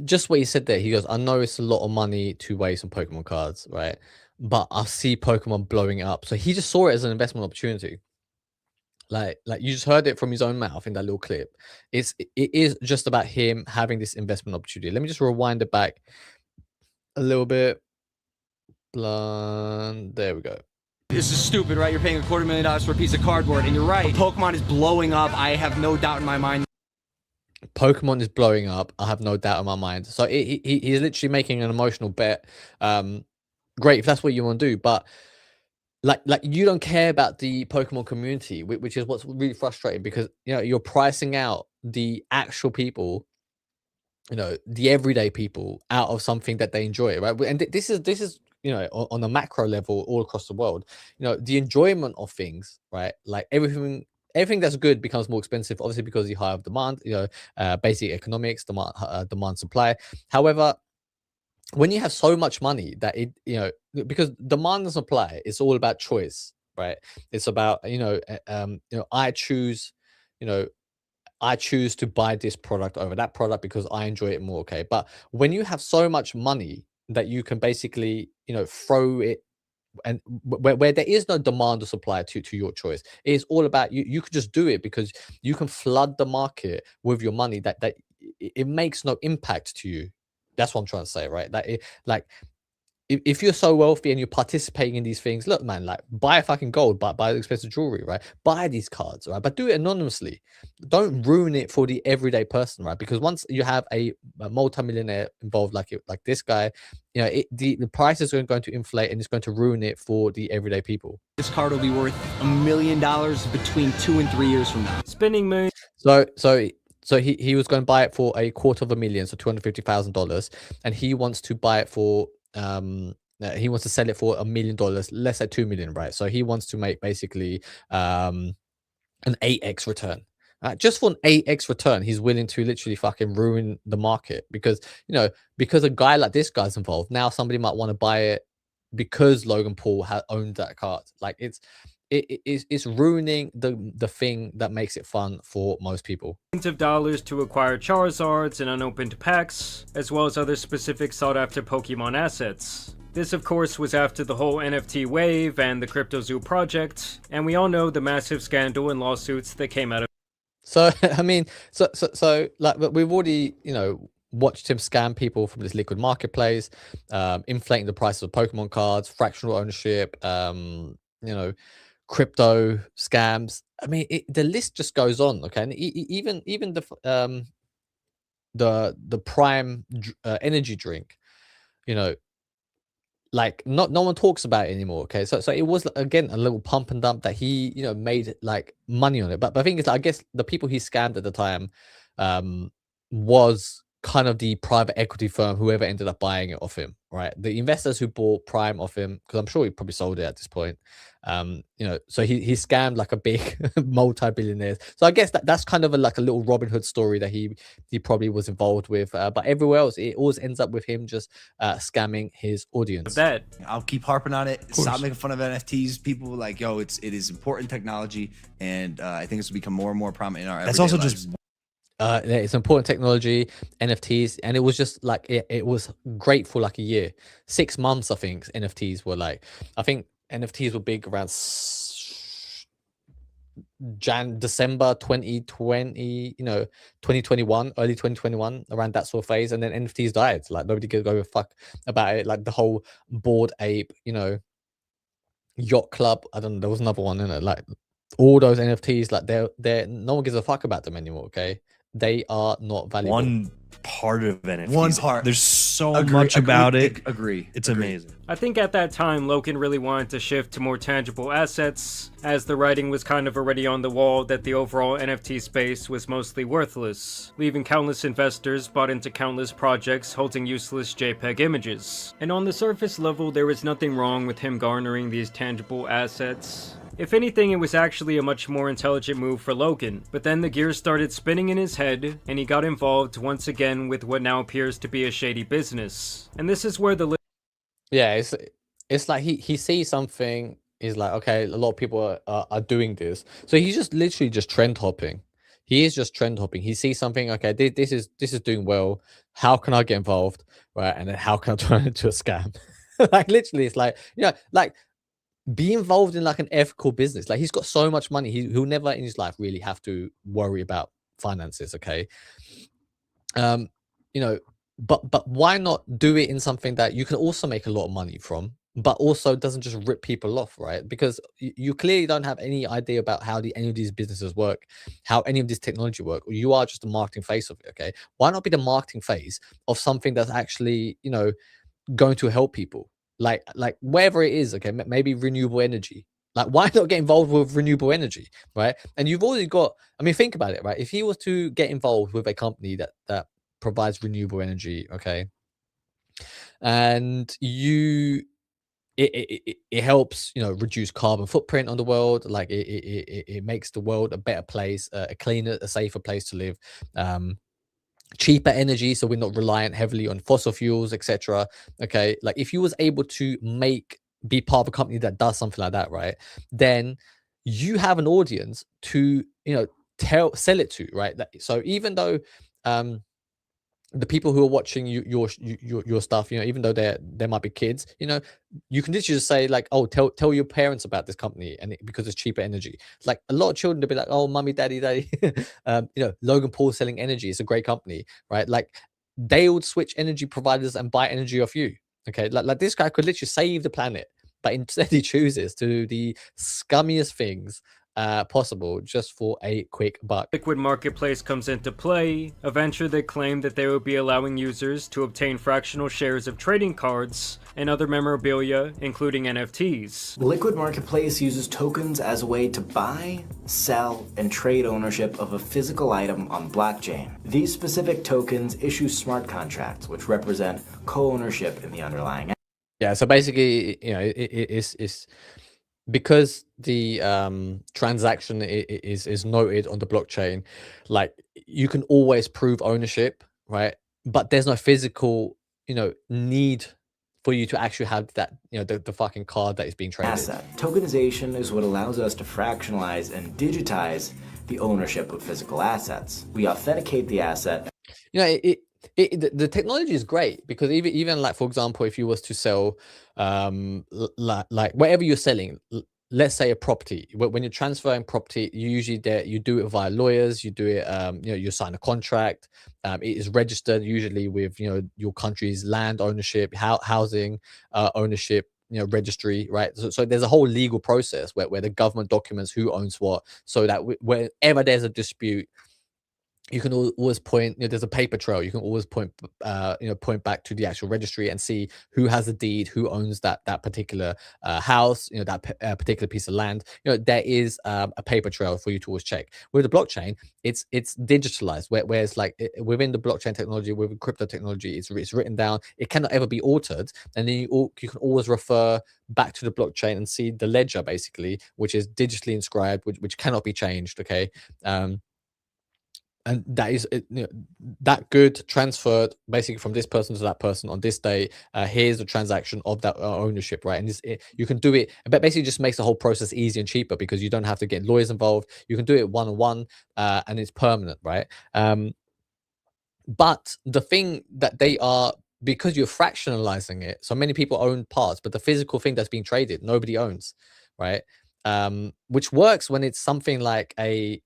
just what he said there. He goes, I know it's a lot of money to waste on Pokemon cards, right? But I see Pokemon blowing up. So he just saw it as an investment opportunity. Like you just heard it from his own mouth in that little clip. It is just about him having this investment opportunity. Let me just rewind it back a little bit. There we go. This is stupid, right? You're paying $250,000 for a piece of cardboard, and you're right. Pokemon is blowing up. I have no doubt in my mind. Pokemon is blowing up. I have no doubt in my mind. So he's literally making an emotional bet. Great if that's what you want to do, but like you don't care about the Pokemon community, which is what's really frustrating, because, you know, you're pricing out the actual people, you know, the everyday people, out of something that they enjoy, right? And this is, you know, on a macro level all across the world, you know, the enjoyment of things, right? Like everything that's good becomes more expensive, obviously, because of the high of demand, you know, basic economics, demand supply. However, when you have so much money that it, you know, because demand and supply, it's all about choice, right? It's about, you know, I choose to buy this product over that product because I enjoy it more. Okay, but when you have so much money that you can basically, you know, throw it, and where there is no demand or supply to your choice, it's all about you could just do it because you can flood the market with your money that it makes no impact to you. That's what I'm trying to say, right? That if you're so wealthy and you're participating in these things, look, man, like buy fucking gold, buy expensive jewelry, right? Buy these cards, right? But do it anonymously. Don't ruin it for the everyday person, right? Because once you have a multimillionaire involved, like this guy, you know, the price is going to inflate and it's going to ruin it for the everyday people. This card will be worth $1 million between 2 and 3 years from now. Spending millions. So he was going to buy it for $250,000, so $250,000, and he wants to buy it for he wants to sell it for $1 million, let's say 2 million, right? So he wants to make basically an 8x return. Just for an 8x return, he's willing to literally fucking ruin the market because, you know, because a guy like this guy's involved. Now somebody might want to buy it because Logan Paul owned that card. Like it's ruining the thing that makes it fun for most people. Of dollars to acquire Charizards and unopened packs, as well as other specific sought-after Pokemon assets. This, of course, was after the whole NFT wave and the CryptoZoo project, and we all know the massive scandal and lawsuits that came out of. So I mean, so like, but we've already, you know, watched him scam people from this liquid marketplace, inflating the prices of Pokemon cards, fractional ownership, you know, crypto scams. I mean, the list just goes on. Okay, and even the prime energy drink, you know, like no one talks about it anymore. Okay, so it was again a little pump and dump that he, you know, made like money on it. But the thing is, like, I guess the people he scammed at the time was kind of the private equity firm, whoever ended up buying it off him, right? The investors who bought Prime off him, because I'm sure he probably sold it at this point. You know, so he scammed like a big multi-billionaires. So I guess that's kind of like a little Robin Hood story that he probably was involved with. But everywhere else, it always ends up with him just scamming his audience. That I'll keep harping on it. Stop making fun of NFTs. People like, yo, it is important technology, and I think this will become more and more prominent in our. That's also lives. just It's important technology, NFTs, and it was just like it was great for like a year, 6 months. I think NFTs were like, I think NFTs were big around December 2020, you know, 2021, early 2021, around that sort of phase, and then NFTs died. Like nobody could go a fuck about it. Like the whole Bored Ape, you know, Yacht Club. I don't know. There was another one in it. Like all those NFTs, like they're no one gives a fuck about them anymore. Okay. They are not valuable. One part of NFTs. one part. There's so much about it. It's amazing. I think at that time, Logan really wanted to shift to more tangible assets, as the writing was kind of already on the wall that the overall NFT space was mostly worthless, leaving countless investors bought into countless projects holding useless JPEG images. And on the surface level, there was nothing wrong with him garnering these tangible assets. If anything, it was actually a much more intelligent move for Logan, but then the gears started spinning in his head, and he got involved once again with what now appears to be a shady business. And this is where the Yeah, it's like he sees something. He's like, okay, a lot of people are doing this, so he's just literally just trend hopping. He is just trend hopping. He sees something. Okay, this is doing well. How can I get involved, right? And then how can I turn it into a scam? Like literally, it's like, you know, like, be involved in like an ethical business. Like he's got so much money, he'll never in his life really have to worry about finances. Okay, you know, but why not do it in something that you can also make a lot of money from, but also doesn't just rip people off, right? Because you clearly don't have any idea about how any of these businesses work, how any of this technology work. You are just the marketing face of it. Okay, why not be the marketing face of something that's actually, you know, going to help people? Like wherever it is. Okay, maybe renewable energy. Like, why not get involved with renewable energy, right? And you've already got, I mean, think about it, right? If he was to get involved with a company that provides renewable energy, okay, and it helps, you know, reduce carbon footprint on the world. Like it makes the world a better place, a cleaner, a safer place to live. Cheaper energy, so we're not reliant heavily on fossil fuels, etc. Okay, like if you was able to be part of a company that does something like that, right, then you have an audience to, you know, sell it to, right? So even though the people who are watching your stuff, you know, even though there might be kids, you know, you can literally just say like, oh, tell your parents about this company, and because it's cheaper energy. Like a lot of children will be like, oh, mummy, daddy, you know, Logan Paul selling energy, it's a great company, right? Like they would switch energy providers and buy energy off you. Okay, like this guy could literally save the planet, but instead he chooses to do the scummiest things possible just for a quick buck. Liquid Marketplace comes into play, a venture that claimed that they would be allowing users to obtain fractional shares of trading cards and other memorabilia, including NFTs. Liquid Marketplace uses tokens as a way to buy, sell, and trade ownership of a physical item on blockchain. These specific tokens issue smart contracts, which represent co-ownership in the underlying. Yeah, so basically, it's because the transaction is noted on the blockchain, like you can always prove ownership, right? But there's no physical, need for you to actually have that, the fucking card that is being traded. Asset. Tokenization is what allows us to fractionalize and digitize the ownership of physical assets. We authenticate the asset. The technology is great because even like, for example, if you was to sell like whatever you're selling, let's say a property, when you're transferring property, you do it via lawyers, you do it, you sign a contract, it is registered usually with your country's land ownership, housing ownership, registry, right? So there's a whole legal process where the government documents who owns what, so that wherever there's a dispute, you can always point, there's a paper trail, you can always point point back to the actual registry and see who has the deed, who owns that particular house, that particular piece of land. There is a paper trail for you to always check. With the blockchain, it's digitalized, whereas like within the blockchain technology, with crypto technology, it's written down, it cannot ever be altered, and then you can always refer back to the blockchain and see the ledger, basically, which is digitally inscribed, which cannot be changed. Okay. And that is that good transferred basically from this person to that person on this day. Here's the transaction of that ownership, right? And you can do it, but basically just makes the whole process easier and cheaper because you don't have to get lawyers involved. You can do it one-on-one, and it's permanent, right? But the thing that they are, because you're fractionalizing it, so many people own parts, but the physical thing that's being traded, nobody owns, right? Which works when it's something like a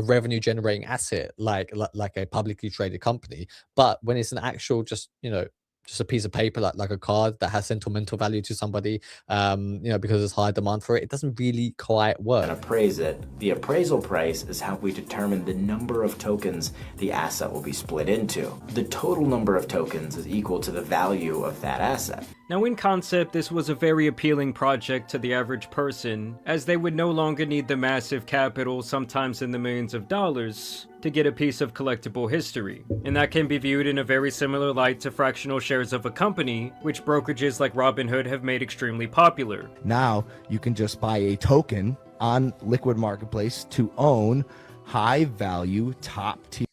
revenue generating asset, like a publicly traded company. But when it's an actual just a piece of paper, like a card that has sentimental value to somebody, because there's high demand for it, it doesn't really quite work. And appraise it. The appraisal price is how we determine the number of tokens the asset will be split into. The total number of tokens is equal to the value of that asset. Now, in concept, this was a very appealing project to the average person, as they would no longer need the massive capital, sometimes in the millions of dollars, to get a piece of collectible history. And that can be viewed in a very similar light to fractional shares of a company, which brokerages like Robinhood have made extremely popular. Now, you can just buy a token on Liquid Marketplace to own high-value, top-tier.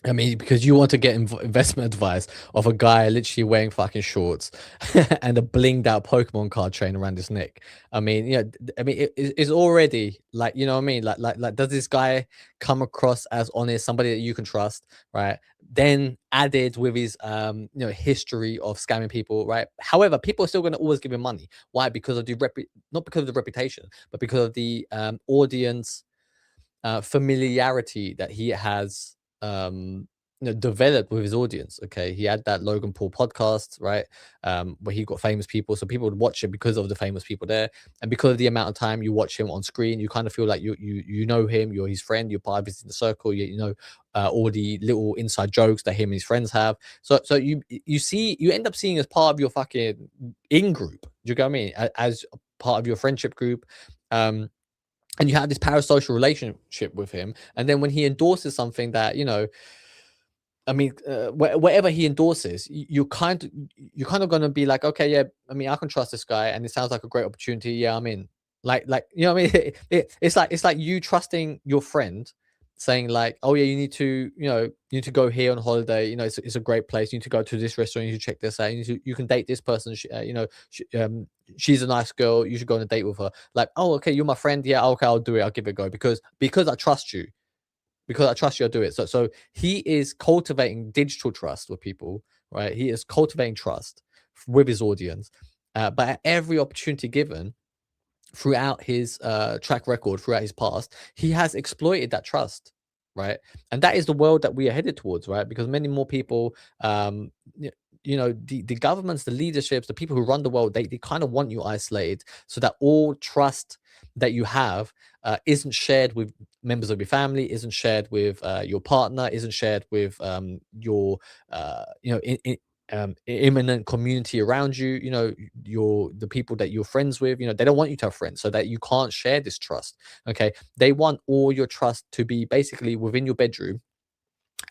I mean, because you want to get investment advice of a guy literally wearing fucking shorts and a blinged out Pokemon card chain around his neck. I mean, it's already like, what I mean? Like, does this guy come across as honest, somebody that you can trust, right? Then added with his, history of scamming people, right? However, people are still going to always give him money. Why? Because of not because of the reputation, but because of the audience familiarity that he has developed with his audience. Okay, he had that Logan Paul podcast, right, where he got famous people, so people would watch it because of the famous people there, and because of the amount of time you watch him on screen, you kind of feel like you know him, you're his friend, you're part of his inner circle, all the little inside jokes that him and his friends have. So you end up seeing as part of your fucking in group. Do you get what I mean? As part of your friendship group. And you have this parasocial relationship with him. And then when he endorses something that, whatever he endorses, you're kind of going to be like, okay, yeah, I mean, I can trust this guy and it sounds like a great opportunity. Yeah, I'm in. Like, what I mean? It's like you trusting your friend, saying like, oh yeah, you need to go here on holiday. It's a great place. You need to go to this restaurant. You should check this out. You can date this person. She's a nice girl. You should go on a date with her. Like, oh, okay, you're my friend. Yeah, okay, I'll do it. I'll give it a go because I trust you. Because I trust you, I'll do it. So he is cultivating digital trust with people, right? He is cultivating trust with his audience. But at every opportunity given, throughout his track record, throughout his past, he has exploited that trust, right? And that is the world that we are headed towards, right? Because many more people the governments, the leaderships, the people who run the world, they kind of want you isolated so that all trust that you have isn't shared with members of your family, isn't shared with your partner, isn't shared with your imminent community around you, the people that you're friends with. They don't want you to have friends so that you can't share this trust. Okay, they want all your trust to be basically within your bedroom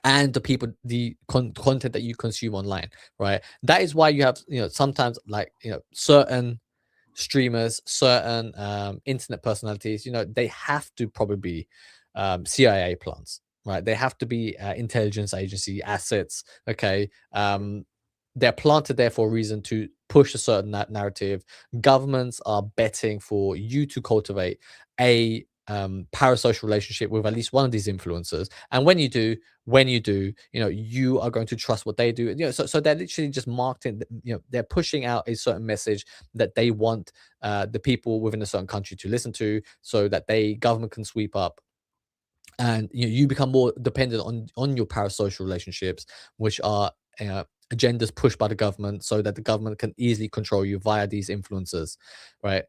and the content that you consume online, right? That is why you have sometimes, like, certain streamers, certain internet personalities, they have to probably be CIA plants, right? They have to be intelligence agency assets. Okay, they're planted there for a reason, to push a certain narrative. Governments are betting for you to cultivate a parasocial relationship with at least one of these influencers, and when you do, you are going to trust what they do. So they're literally just marketing. They're pushing out a certain message that they want the people within a certain country to listen to, so that government can sweep up, and you become more dependent on your parasocial relationships, which are agendas pushed by the government, so that the government can easily control you via these influencers, right?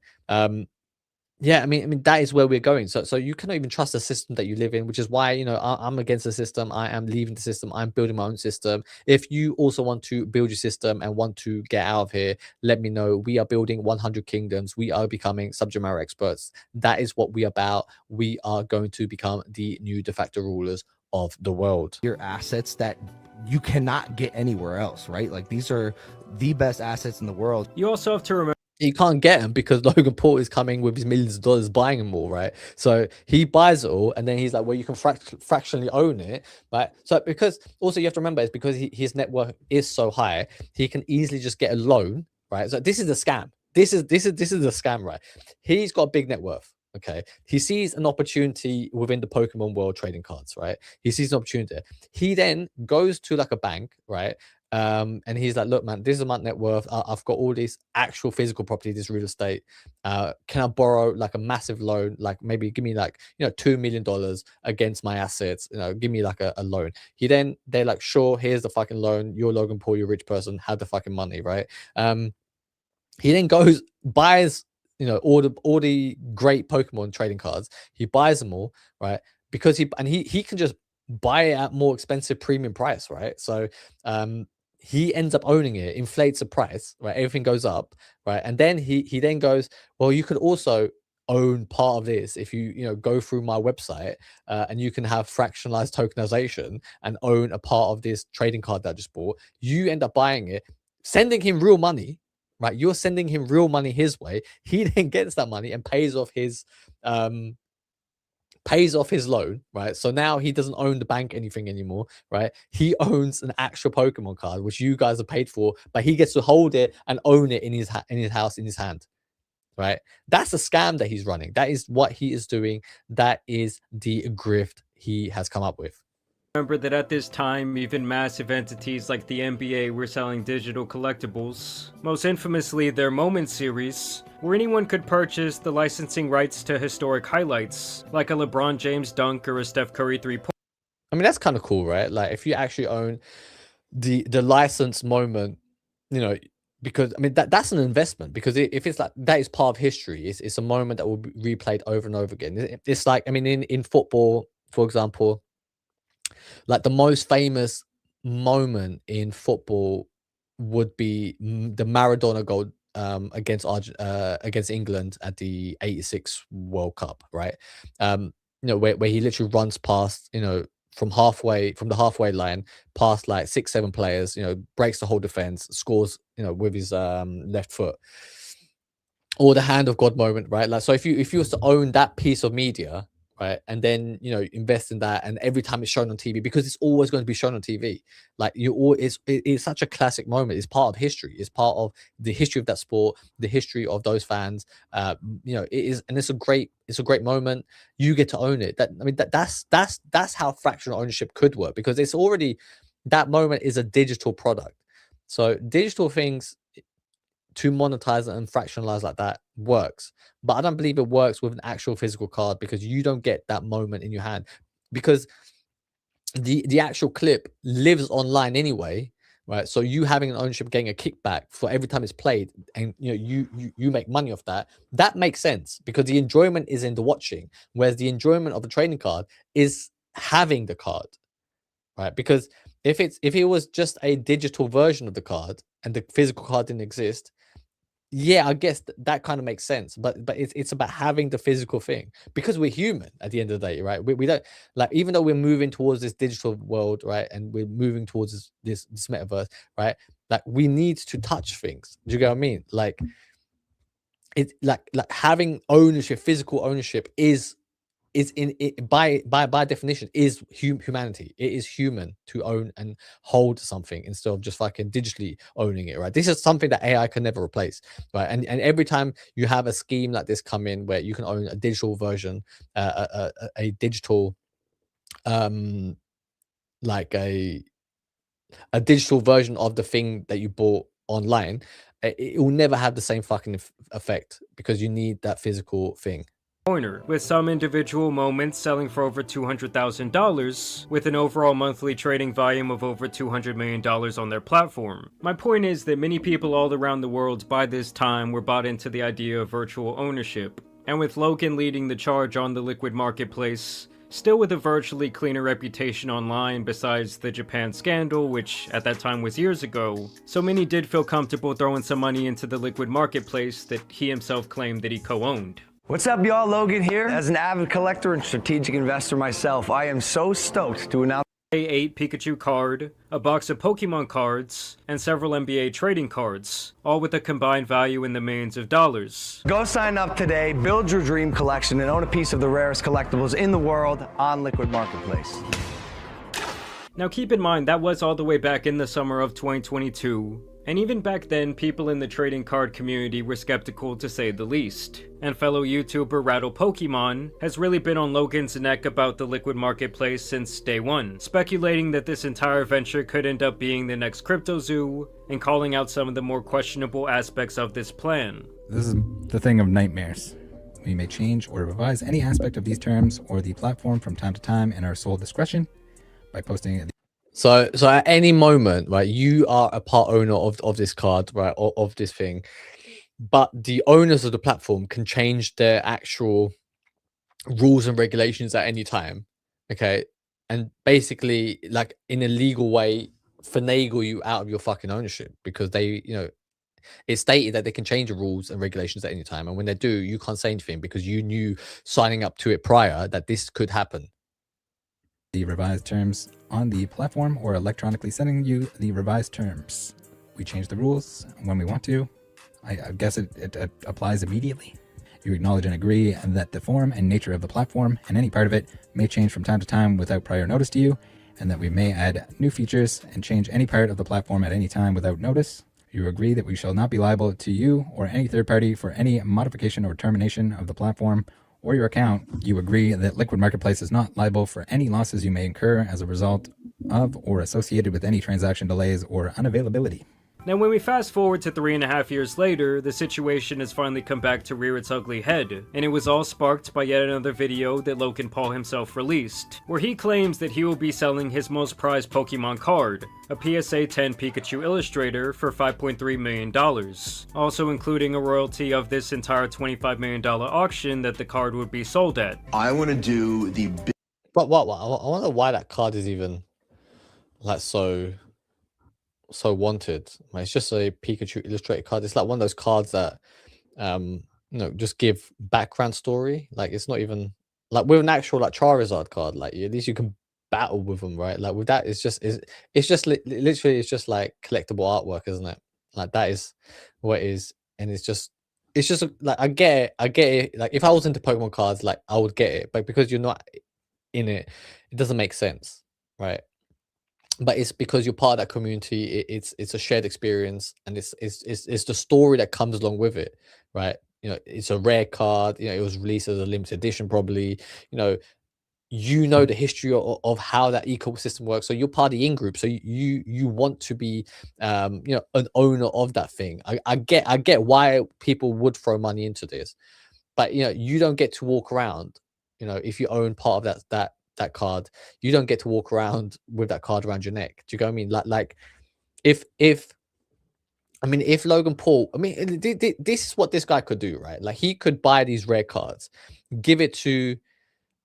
Yeah, I mean that is where we're going. So you cannot even trust the system that you live in, which is why I'm against the system. I am leaving the system. I'm building my own system. If you also want to build your system and want to get out of here, let me know. We are building 100 kingdoms. We are becoming subject matter experts. That is what we are about. We are going to become the new de facto rulers of the world. Your assets that you cannot get anywhere else, right? Like, these are the best assets in the world. You also have to remember, you can't get them because Logan Paul is coming with his millions of dollars buying them all, right? So he buys it all, and then he's like, well, you can fractionally own it, right? So because also you have to remember, it's because his net worth is so high, he can easily just get a loan, right? So this is a scam. This is a scam, right? He's got a big net worth. Okay, he sees an opportunity within the Pokemon world trading cards, right? He sees an opportunity. He then goes to like a bank, right? And he's like, look, man, this is my net worth. I've got all this actual physical property, this real estate. Can I borrow like a massive loan? Like, maybe give me like, $2 million against my assets, give me like a loan. They're like, sure, here's the fucking loan. You're Logan Paul, you're a rich person, have the fucking money, right? He then goes, buys, all the great Pokemon trading cards. He buys them all, right? Because he can just buy it at more expensive premium price, right? So he ends up owning it, inflates the price, right? Everything goes up, right? And then he then goes, well, you could also own part of this if you go through my website, and you can have fractionalized tokenization and own a part of this trading card that I just bought. You end up buying it, sending him real money, right? You're sending him real money his way. He then gets that money and pays off his loan, right? So now he doesn't own the bank anything anymore, right? He owns an actual Pokemon card, which you guys have paid for, but he gets to hold it and own it in his house, in his hand, right? That's a scam that he's running. That is what he is doing. That is the grift he has come up with. Remember that at this time, even massive entities like the NBA were selling digital collectibles, most infamously their Moment series, where anyone could purchase the licensing rights to historic highlights, like a LeBron James dunk or a Steph Curry 3-point. I mean, that's kind of cool, right? Like, if you actually own the licensed moment, because I mean that's an investment, because if it's like that is part of history, it's a moment that will be replayed over and over again. It's like, I mean, in football, for example, like the most famous moment in football would be the Maradona goal against England at the '86 World Cup, right? Where he literally runs past, from the halfway line, past like 6-7 players, breaks the whole defense, scores, with his left foot. Or the hand of God moment, right? Like, so if you was to own that piece of media, right, and then invest in that, and every time it's shown on TV, because it's always going to be shown on TV, like it's such a classic moment. It's part of history. It's part of the history of that sport, the history of those fans. It is, and it's a great moment. You get to own it. That's how fractional ownership could work, because it's already, that moment is a digital product. So digital things, to monetize and fractionalize like that, works, but I don't believe it works with an actual physical card, because you don't get that moment in your hand, because the actual clip lives online anyway, right? So you having an ownership, getting a kickback for every time it's played, and you make money off that. That makes sense because the enjoyment is in the watching, whereas the enjoyment of the trading card is having the card, right? Because if it was just a digital version of the card and the physical card didn't exist, yeah, I guess that kind of makes sense. But it's about having the physical thing because we're human at the end of the day, right? We don't like, even though we're moving towards this digital world, right, and we're moving towards this metaverse, right? Like we need to touch things. Do you get what I mean? Like it's like having ownership, physical ownership is in it by definition is humanity. It is human to own and hold something instead of just fucking digitally owning it, right? This is something that AI can never replace, right? And every time you have a scheme like this come in where you can own a digital version, a digital like a digital version of the thing that you bought online, it will never have the same fucking effect because you need that physical thing. With some individual moments selling for over $200,000, with an overall monthly trading volume of over $200 million on their platform. My point is that many people all around the world by this time were bought into the idea of virtual ownership, and with Logan leading the charge on the liquid marketplace, still with a virtually cleaner reputation online besides the Japan scandal, which at that time was years ago, so many did feel comfortable throwing some money into the liquid marketplace that he himself claimed that he co-owned. What's up, y'all? Logan here. As an avid collector and strategic investor myself, I am so stoked to announce A8 Pikachu card, a box of Pokemon cards, and several NBA trading cards, all with a combined value in the millions of dollars. Go sign up today, build your dream collection, and own a piece of the rarest collectibles in the world on Liquid Marketplace. Now keep in mind that was all the way back in the summer of 2022. And even back then, people in the trading card community were skeptical to say the least. And fellow YouTuber Rattle Pokemon has really been on Logan's neck about the liquid marketplace since day one, speculating that this entire venture could end up being the next crypto zoo, and calling out some of the more questionable aspects of this plan. This is the thing of nightmares. We may change or revise any aspect of these terms or the platform from time to time in our sole discretion by posting it. So at any moment, right, you are a part owner of this card, right, of this thing, but the owners of the platform can change their actual rules and regulations at any time, okay, and basically, like in a legal way, finagle you out of your fucking ownership because they, it's stated that they can change the rules and regulations at any time, and when they do, you can't say anything because you knew signing up to it prior that this could happen. The revised terms on the platform or electronically sending you the revised terms. We change the rules when we want to. I guess it applies immediately. You acknowledge and agree that the form and nature of the platform and any part of it may change from time to time without prior notice to you, and that we may add new features and change any part of the platform at any time without notice. You agree that we shall not be liable to you or any third party for any modification or termination of the platform or your account. You agree that Liquid Marketplace is not liable for any losses you may incur as a result of or associated with any transaction delays or unavailability. Now when we fast forward to 3.5 years later, the situation has finally come back to rear its ugly head, and it was all sparked by yet another video that Logan Paul himself released, where he claims that he will be selling his most prized Pokemon card, a PSA 10 Pikachu Illustrator, for $5.3 million, also including a royalty of this entire $25 million auction that the card would be sold at. I want to do the... But what? I wonder why that card is even like so wanted. Like, it's just a Pikachu Illustrator card. It's like one of those cards that just give background story. Like it's not even like with an actual like Charizard card, like at least you can battle with them, right? Like with that, it's just literally it's just like collectible artwork, isn't it? Like that is what it is. And it's just like I get it. Like if I was into Pokemon cards, like I would get it, but because you're not in it, it doesn't make sense, right? But it's because you're part of that community. It's a shared experience, and it's the story that comes along with it, right? It's a rare card. It was released as a limited edition, probably. The history of how that ecosystem works. So you're part of the in group. So you want to be, an owner of that thing. I get why people would throw money into this, but you don't get to walk around. If you own part of that card, you don't get to walk around with that card around your neck. Do you get what I mean? Like if I mean, if Logan Paul, I mean, this is what this guy could do, right? Like, he could buy these rare cards, give it to,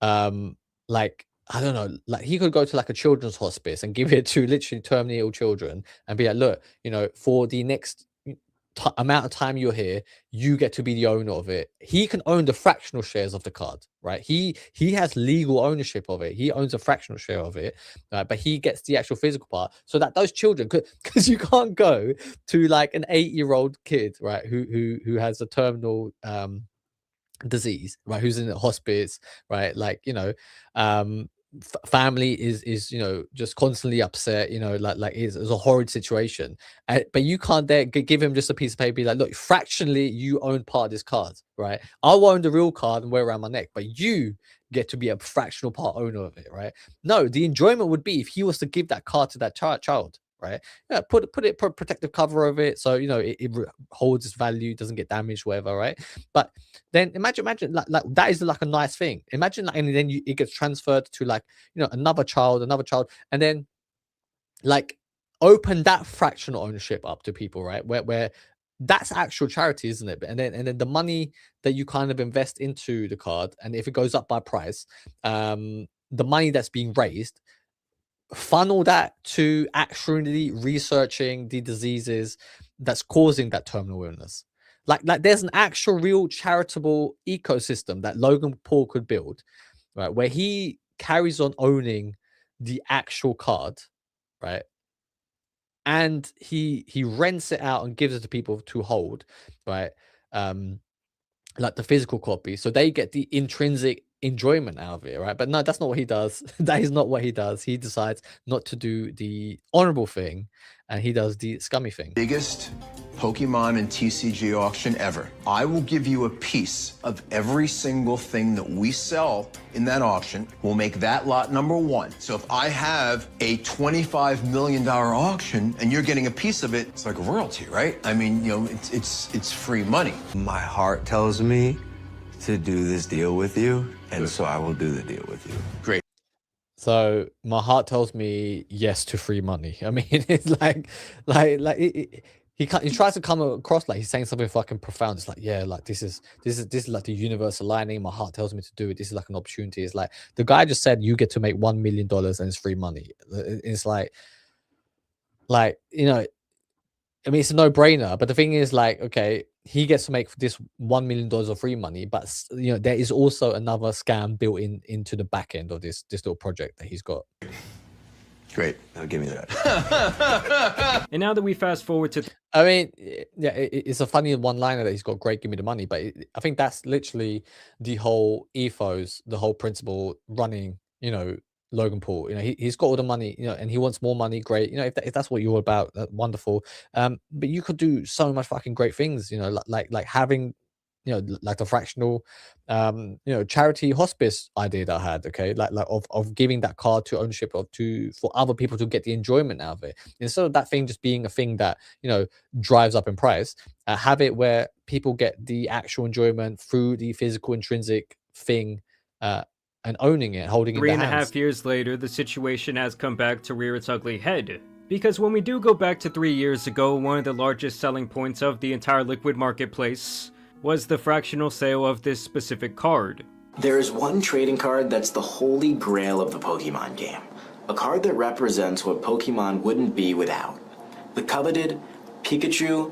like, I don't know, like, he could go to like a children's hospice and give it to literally terminally ill children and be like, look, you know, for the next amount of time you're here, you get to be the owner of it. He can own the fractional shares of the card, right? He has legal ownership of it. He owns a fractional share of it, right? But he gets the actual physical part, so that those children could, because you can't go to like an 8-year-old kid, right, who has a terminal disease, right, who's in a hospice, right, like, you know, family is, you know, just constantly upset, you know, like it's a horrid situation, but you can't there give him just a piece of paper, be like, look, fractionally you own part of this card, right? I'll own the real card and wear it around my neck, but you get to be a fractional part owner of it, right? No, the enjoyment would be if he was to give that card to that child, right? Yeah, put protective cover over it, so you know it holds its value, doesn't get damaged, whatever, right? But then imagine like that is like a nice thing. Imagine like, and then it gets transferred to like, you know, another child, and then like open that fractional ownership up to people, right? Where that's actual charity, isn't it? And then the money that you kind of invest into the card, and if it goes up by price, the money that's being raised, funnel that to actually researching the diseases that's causing that terminal illness. Like there's an actual real charitable ecosystem that Logan Paul could build, right, where he carries on owning the actual card, right, and he rents it out and gives it to people to hold, right, like the physical copy, so they get the intrinsic enjoyment out of it, right? But no, that's not what he does. That is not what he does. He decides not to do the honorable thing, and he does the scummy thing. Biggest Pokemon and TCG auction ever. I will give you a piece of every single thing that we sell in that auction. We'll make that lot number one. So if I have a $25 million auction and you're getting a piece of it, it's like a royalty, right? I mean, you know, it's free money. My heart tells me to do this deal with you, and so I will do the deal with you. Great. So my heart tells me yes to free money. I mean, it's he tries to come across like he's saying something fucking profound. It's like, yeah, like this is like the universe aligning. My heart tells me to do it. This is like an opportunity. It's like the guy just said you get to make $1 million and it's free money. It's like, you know, I mean, it's a no-brainer. But the thing is, like, okay, he gets to make this $1 million of free money, but you know, there is also another scam built into the back end of this little project that he's got. Great, now give me that. And now that we fast forward to, I mean, yeah, it's a funny one-liner that he's got. Great, give me the money. But I think that's literally the whole ethos, the whole principle running, you know, Logan Paul. You know, he's got all the money, you know, and he wants more money. Great, you know, if that's what you're about, wonderful. But you could do so much fucking great things, you know, like having, you know, like the fractional, you know, charity hospice idea that I had, okay, like of giving that card to ownership for other people to get the enjoyment out of it, instead of that thing just being a thing that, you know, drives up in price. Have it where people get the actual enjoyment through the physical intrinsic thing, and owning it, holding it in their hands. 3.5 years later, the situation has come back to rear its ugly head. Because when we do go back to 3 years ago, one of the largest selling points of the entire liquid marketplace was the fractional sale of this specific card. There is one trading card that's the holy grail of the Pokemon game. A card that represents what Pokemon wouldn't be without. The coveted Pikachu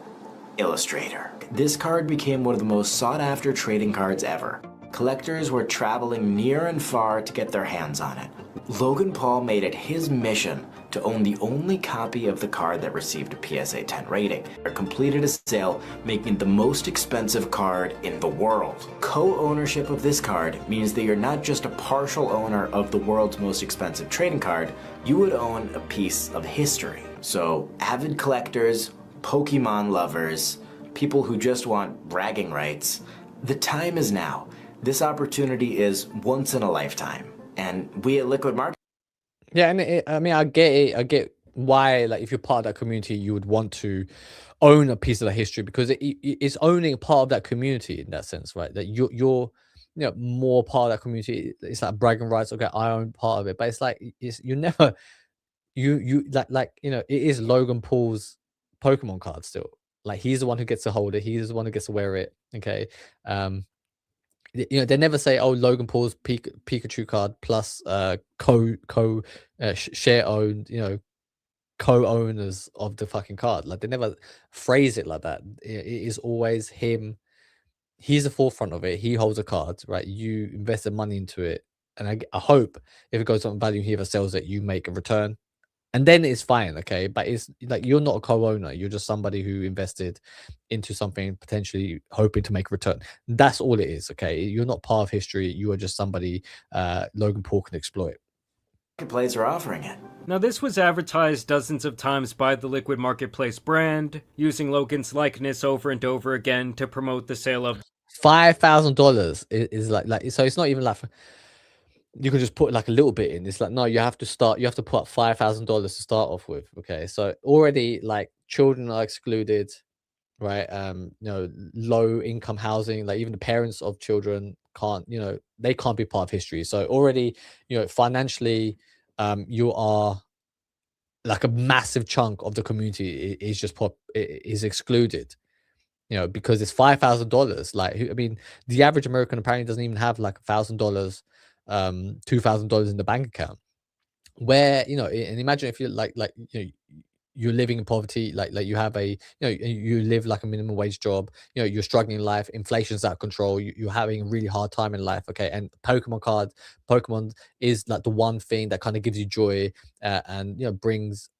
Illustrator. This card became one of the most sought-after trading cards ever. Collectors were traveling near and far to get their hands on it. Logan Paul made it his mission to own the only copy of the card that received a PSA 10 rating. It completed a sale, making it the most expensive card in the world. Co-ownership of this card means that you're not just a partial owner of the world's most expensive trading card, you would own a piece of history. So avid collectors, Pokemon lovers, people who just want bragging rights, the time is now. This opportunity is once in a lifetime, and we at Liquid Market. Yeah, and I mean, I get it. I get why, like, if you're part of that community, you would want to own a piece of the history, because it's owning a part of that community in that sense, right? That you're you know, more part of that community. It's like bragging rights. Okay, I own part of it, but it's like you're never you like you know, it is Logan Paul's Pokemon card still. Like he's the one who gets to hold it. He's the one who gets to wear it. Okay. You know, they never say, "Oh, Logan Paul's Pikachu card plus share owned," you know, co-owners of the fucking card. Like they never phrase it like that. It is always him. He's the forefront of it. He holds a card, right? You invested money into it, and I hope if it goes on value, he ever sells it, you make a return, and then it's fine, okay? But it's like you're not a co-owner. You're just somebody who invested into something, potentially hoping to make a return. That's all it is, okay? You're not part of history. You are just somebody Logan Paul can exploit. Marketplace are offering it. Now, this was advertised dozens of times by the Liquid Marketplace brand, using Logan's likeness over and over again to promote the sale of $5,000 is like so. It's not even like you can just put like a little bit in. It's like no, you have to put up $5,000 to start off with. Okay, so already like children are excluded, right? You know, low income housing, like even the parents of children can't, you know, they can't be part of history. So already, you know, financially, you are like a massive chunk of the community is excluded, you know, because it's $5,000. Like, I mean, the average American apparently doesn't even have like $1,000, $2,000 in the bank account. Where, you know, and imagine if you're like you know, you're living in poverty, like you have a, you know, you live like a minimum wage job, you know, you're struggling in life, inflation's out of control, you're having a really hard time in life, okay? And Pokemon is like the one thing that kind of gives you joy, and you know, brings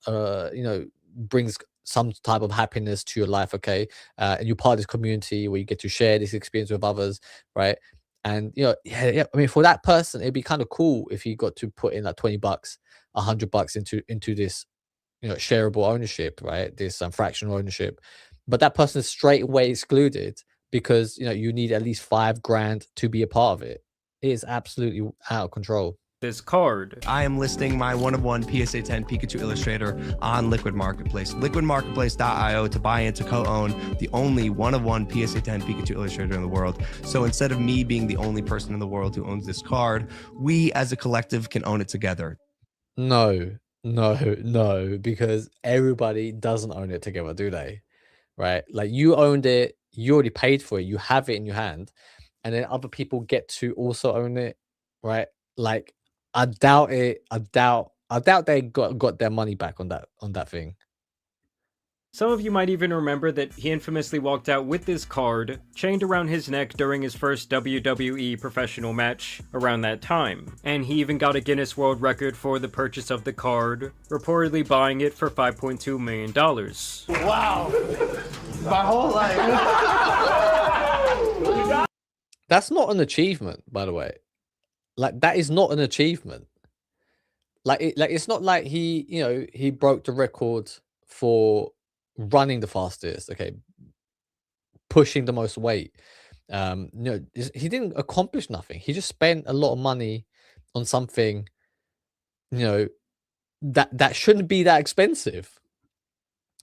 some type of happiness to your life, okay? And you're part of this community where you get to share this experience with others, right? And you know, yeah, I mean, for that person, it'd be kind of cool if he got to put in like $20, $100 into this, you know, shareable ownership, right? This fractional ownership, but that person is straight away excluded because, you know, you need at least $5,000 to be a part of it. It is absolutely out of control. This card. I am listing my one-of-one PSA 10 Pikachu Illustrator on Liquid Marketplace. Liquidmarketplace.io to buy and to co-own the only one-of-one PSA 10 Pikachu Illustrator in the world. So instead of me being the only person in the world who owns this card, we as a collective can own it together. No, because everybody doesn't own it together, do they? Right? Like you owned it, you already paid for it, you have it in your hand, and then other people get to also own it, right? Like I doubt it. I doubt they got their money back on that thing. Some of you might even remember that he infamously walked out with this card chained around his neck during his first WWE professional match around that time. And he even got a Guinness World Record for the purchase of the card, reportedly buying it for $5.2 million. Wow. My whole life. That's not an achievement, by the way. Like that is not an achievement. Like it's not like he broke the record for running the fastest, okay, pushing the most weight. He didn't accomplish nothing. He just spent a lot of money on something, you know, that shouldn't be that expensive.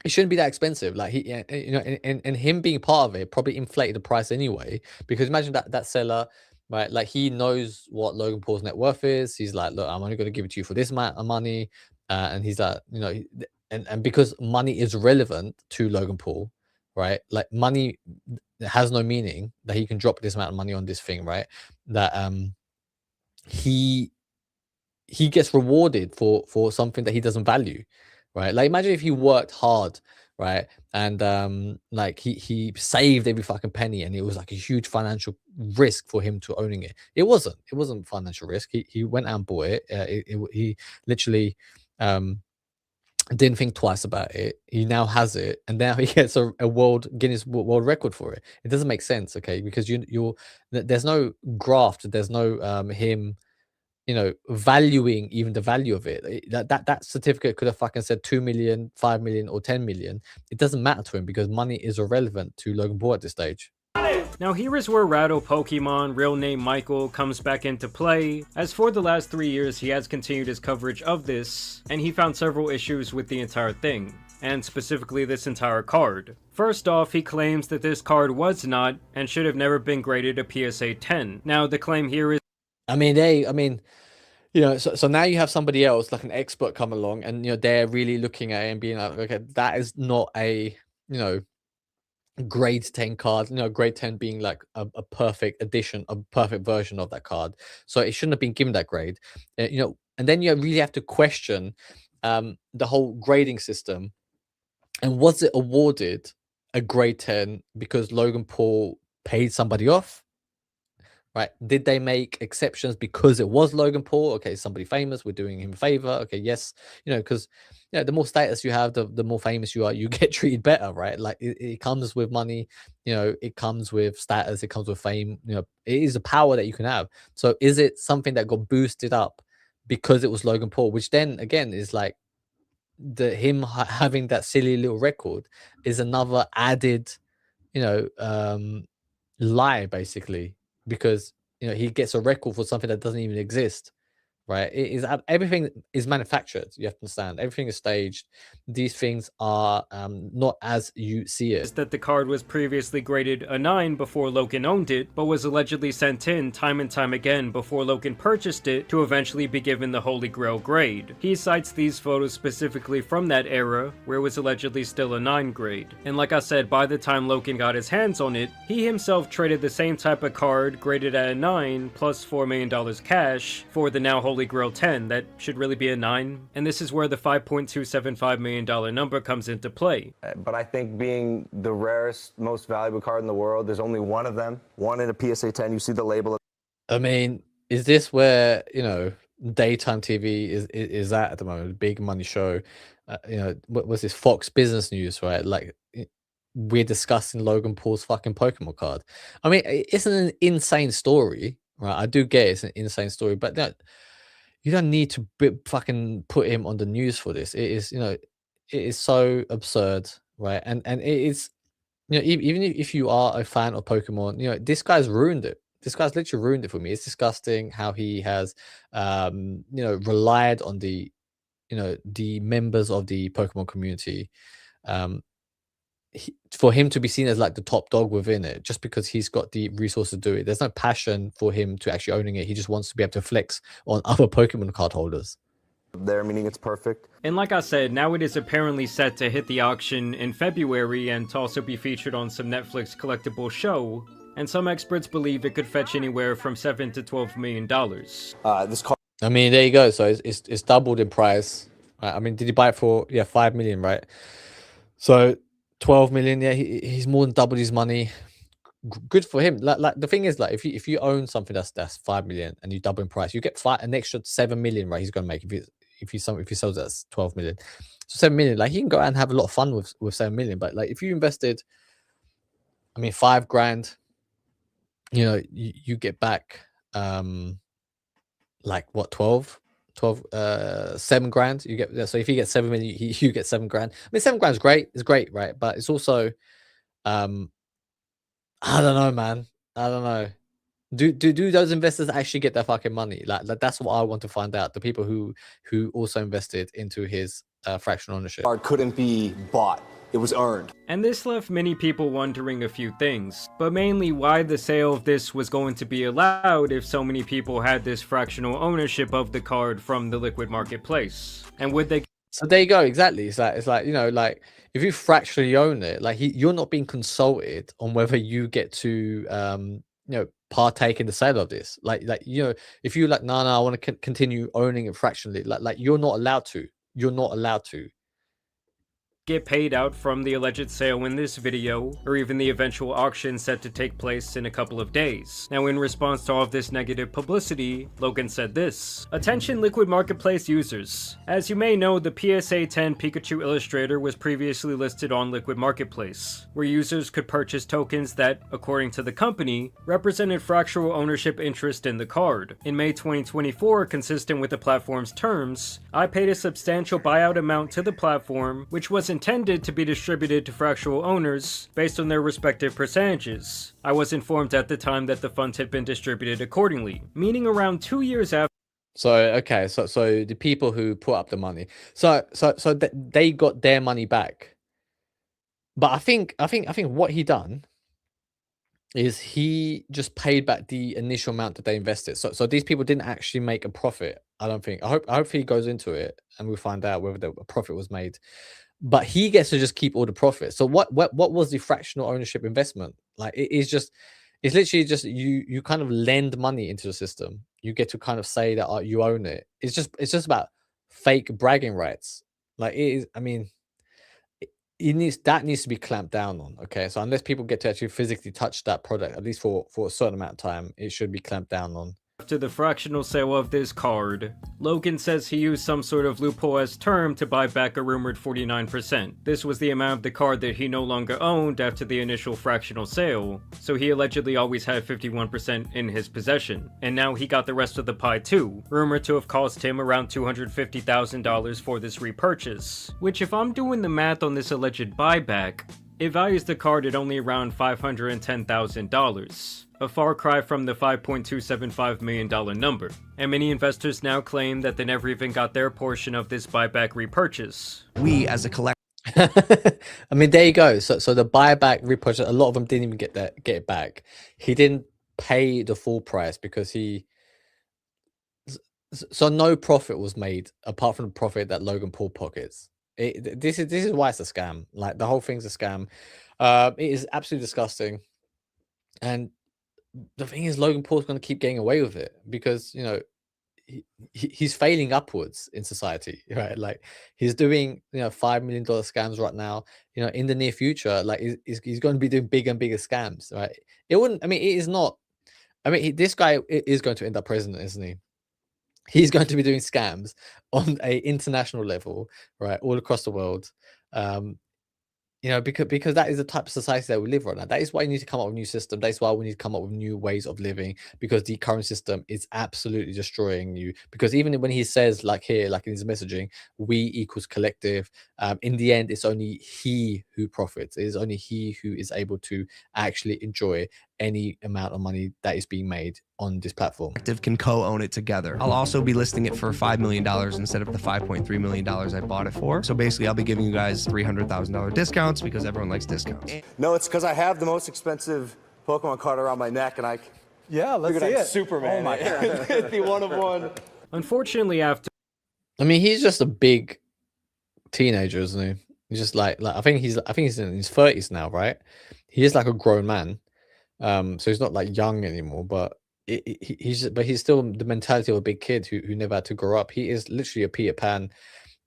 It shouldn't be that expensive. Like and him being part of it probably inflated the price anyway. Because imagine that seller, right? Like he knows what Logan Paul's net worth is. He's like, look, I'm only going to give it to you for this amount of money, and he's like, you know, and because money is relevant to Logan Paul, right? Like money has no meaning that he can drop this amount of money on this thing, right? That he gets rewarded for something that he doesn't value, right? Like imagine if he worked hard, right? And like he saved every fucking penny, and it was like a huge financial risk for him to owning it. It wasn't financial risk. He went out and bought it. He literally didn't think twice about it. He now has it, and now he gets a Guinness World Record for it. It doesn't make sense, okay? Because there's no graft, there's no him, you know, valuing even the value of it. That certificate could have fucking said 2 million, 5 million, or 10 million. It doesn't matter to him because money is irrelevant to Logan Paul at this stage. Now here is where Rattle Pokemon, real name Michael, comes back into play, as for the last 3 years he has continued his coverage of this, and he found several issues with the entire thing, and specifically this entire card. First off, he claims that this card was not, and should have never been graded a PSA 10. Now the claim here is, So now you have somebody else, like an expert, come along, and they're really looking at it and being like, okay, that is not a grade 10 card, grade 10 being like a perfect addition, a perfect version of that card, so it shouldn't have been given that grade. And then you really have to question the whole grading system, and was it awarded a grade 10 because Logan Paul paid somebody off? Right? Did they make exceptions because it was Logan Paul? Okay, somebody famous, we're doing him a favor. Okay, yes, because the more status you have, the more famous you are, you get treated better, right? Like it comes with money, it comes with status, it comes with fame. It is a power that you can have. So is it something that got boosted up because it was Logan Paul, which then again is like having that silly little record is another added, you know, um, lie basically, because he gets a record for something that doesn't even exist, right? It is everything is manufactured. You have to understand, everything is staged. These things are not as you see it. That the card was previously graded a 9 before Logan owned it, but was allegedly sent in time and time again before Logan purchased it to eventually be given the Holy Grail grade. He cites these photos specifically from that era, where it was allegedly still a 9 grade. And like I said, by the time Logan got his hands on it, he himself traded the same type of card graded at a 9 plus $4 million cash for the now Holy Grail 10 that should really be a 9. And this is where the $5.275 million number comes into play. But I think being the rarest, most valuable card in the world, there's only one of them. One in a PSA 10, you see the label. I mean, is this where, daytime TV is at the moment? Big money show. What was this, Fox Business News, right? Like, we're discussing Logan Paul's fucking Pokemon card. I mean, it's an insane story, right? I do get it's an insane story, but you don't need to fucking put him on the news for this. It is, it is so absurd, right? And it is, even if you are a fan of Pokemon, this guy's ruined it. This guy's literally ruined it for me. It's disgusting how he has, relied on the members of the Pokemon community, for him to be seen as like the top dog within it, just because he's got the resources to do it. There's no passion for him to actually owning it. He just wants to be able to flex on other Pokemon card holders. There, meaning it's perfect. And like I said, now it is apparently set to hit the auction in February and to also be featured on some Netflix collectible show. And some experts believe it could fetch anywhere from $7 to $12 million. This card. I mean, there you go. So it's doubled in price. Right? I mean, did he buy it for 5 million, right? So 12 million. Yeah, he's more than doubled his money. Good for him. Like the thing is, like if you own something that's 5 million and you double in price, you get an extra 7 million, right? He's gonna make if he sells it as 12 million. So 7 million, like he can go out and have a lot of fun with 7 million. But like if you invested, I mean, 5 grand, you get back like what, 7 grand you get. So if you get 7 million, you get 7 grand. I mean, 7 grand is great. It's great, right? But it's also I don't know, man. I don't know. Do those investors actually get their fucking money? Like that's what I want to find out. The people who also invested into his fractional ownership. Card couldn't be bought. It was earned. And this left many people wondering a few things, but mainly why the sale of this was going to be allowed if so many people had this fractional ownership of the card from the liquid marketplace. And would they... So there you go, exactly. It's like like if you fractionally own it, like you're not being consulted on whether you get to partake in the sale of this. Like if you like, no, I want to continue owning it fractionally, like you're not allowed to. You're not allowed to get paid out from the alleged sale in this video, or even the eventual auction set to take place in a couple of days. Now, in response to all of this negative publicity, Logan said this: "Attention Liquid Marketplace users. As you may know, the PSA 10 Pikachu Illustrator was previously listed on Liquid Marketplace, where users could purchase tokens that, according to the company, represented fractional ownership interest in the card. In May 2024, consistent with the platform's terms, I paid a substantial buyout amount to the platform, which was intended to be distributed to fractional owners based on their respective percentages. I was informed at the time that the funds had been distributed accordingly, meaning around 2 years after." So okay, so the people who put up the money, so they got their money back. But I think what he done is he just paid back the initial amount that they invested. So these people didn't actually make a profit. I don't think. I hope he goes into it and we'll find out whether a profit was made. But he gets to just keep all the profit. So what was the fractional ownership investment? Like it is just, it's literally just you kind of lend money into the system. You get to kind of say that you own it. It's just about fake bragging rights. Like it is. I mean, it needs to be clamped down on. Okay, so unless people get to actually physically touch that product, at least for a certain amount of time, it should be clamped down on. After the fractional sale of this card, Logan says he used some sort of loophole as term to buy back a rumored 49%. This was the amount of the card that he no longer owned after the initial fractional sale, so he allegedly always had 51% in his possession, and now he got the rest of the pie too, rumored to have cost him around $250,000 for this repurchase, which if I'm doing the math on this alleged buyback, it values the card at only around $510,000. A far cry from the $5.275 million number, and many investors now claim that they never even got their portion of this buyback repurchase. We as a collective I mean, there you go. So the buyback repurchase, a lot of them didn't even get it back. He didn't pay the full price because so no profit was made apart from the profit that Logan Paul pockets. This is why it's a scam. Like the whole thing's a scam. It is absolutely disgusting. And the thing is, Logan Paul's going to keep getting away with it because, you know, he's failing upwards in society, right? Like he's doing, you know, $5 million scams right now. You know, in the near future, like he's going to be doing bigger and bigger scams, right? It wouldn't. I mean, it is not. I mean, this guy is going to end up president, isn't he? He's going to be doing scams on a international level, right, all across the world. You know, because that is the type of society that we live right now. That is why you need to come up with a new system. That's why we need to come up with new ways of living, because the current system is absolutely destroying you. Because even when he says, like here, like in his messaging, we equals collective, in the end, it's only he who profits. It is only he who is able to actually enjoy any amount of money that is being made on this platform. Can co-own it together. I'll also be listing it for $5 million instead of the $5.3 million I bought it for. So basically, I'll be giving you guys $300,000 discounts because everyone likes discounts. No, it's because I have the most expensive Pokemon card around my neck, and let's see it. Superman. Oh my God. It'd be one of one. Unfortunately, after I mean, he's just a big teenager, isn't he? He's just like I think he's in his 30s now, right? He is like a grown man. So he's not like young anymore, but he's still the mentality of a big kid who never had to grow up. He is literally a Peter Pan,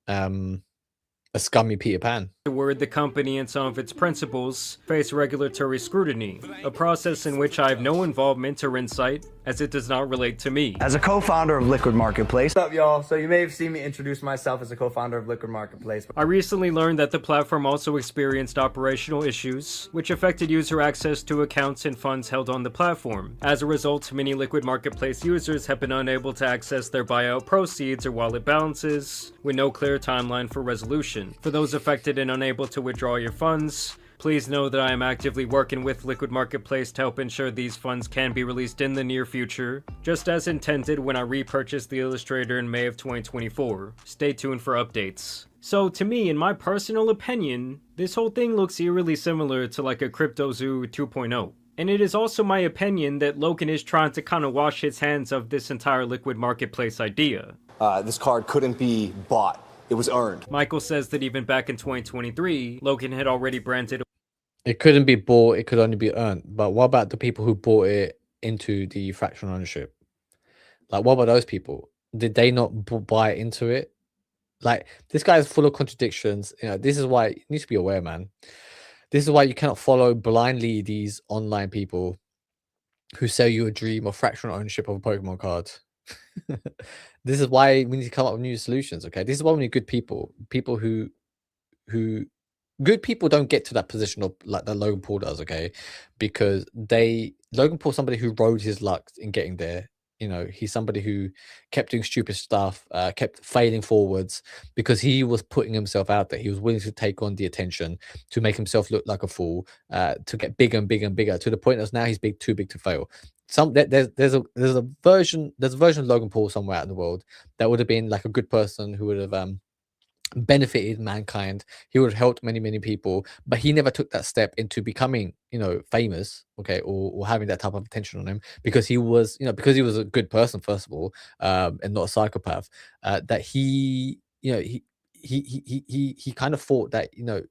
a scummy Peter Pan. Word the company and some of its principals face regulatory scrutiny, a process in which I have no involvement or insight, as it does not relate to me. As a co-founder of Liquid Marketplace. What's up, y'all? So you may have seen me introduce myself as a co-founder of Liquid Marketplace. I recently learned that the platform also experienced operational issues, which affected user access to accounts and funds held on the platform. As a result, many Liquid Marketplace users have been unable to access their buyout proceeds or wallet balances, with no clear timeline for resolution. For those affected and unable to withdraw your funds, please know that I am actively working with Liquid Marketplace to help ensure these funds can be released in the near future, just as intended when I repurchased the Illustrator in May of 2024. Stay tuned for updates. So to me, in my personal opinion, this whole thing looks eerily similar to like a CryptoZoo 2.0. And it is also my opinion that Logan is trying to kind of wash his hands of this entire Liquid Marketplace idea. This card couldn't be bought. It was earned. Michael says that even back in 2023, Logan had already branded. It couldn't be bought, it could only be earned. But what about the people who bought it into the fractional ownership? Like, what about those people? Did they not buy into it? Like, this guy is full of contradictions. You know, this is why you need to be aware, man. This is why you cannot follow blindly these online people who sell you a dream of fractional ownership of a Pokemon card. This is why we need to come up with new solutions. Okay, this is why we need good people who good people don't get to that position of like that Logan Paul does. Okay, because Logan Paul, somebody who rode his luck in getting there. You know, he's somebody who kept doing stupid stuff, kept failing forwards because he was putting himself out there. He was willing to take on the attention, to make himself look like a fool, to get bigger and bigger and bigger, to the point that now he's too big to fail. There's a version of Logan Paul somewhere out in the world that would have been like a good person who would have benefited mankind. He would have helped many people, but he never took that step into becoming, famous, okay, or having that type of attention on him, because he was, because he was a good person, first of all, and not a psychopath. That he, he kind of thought that,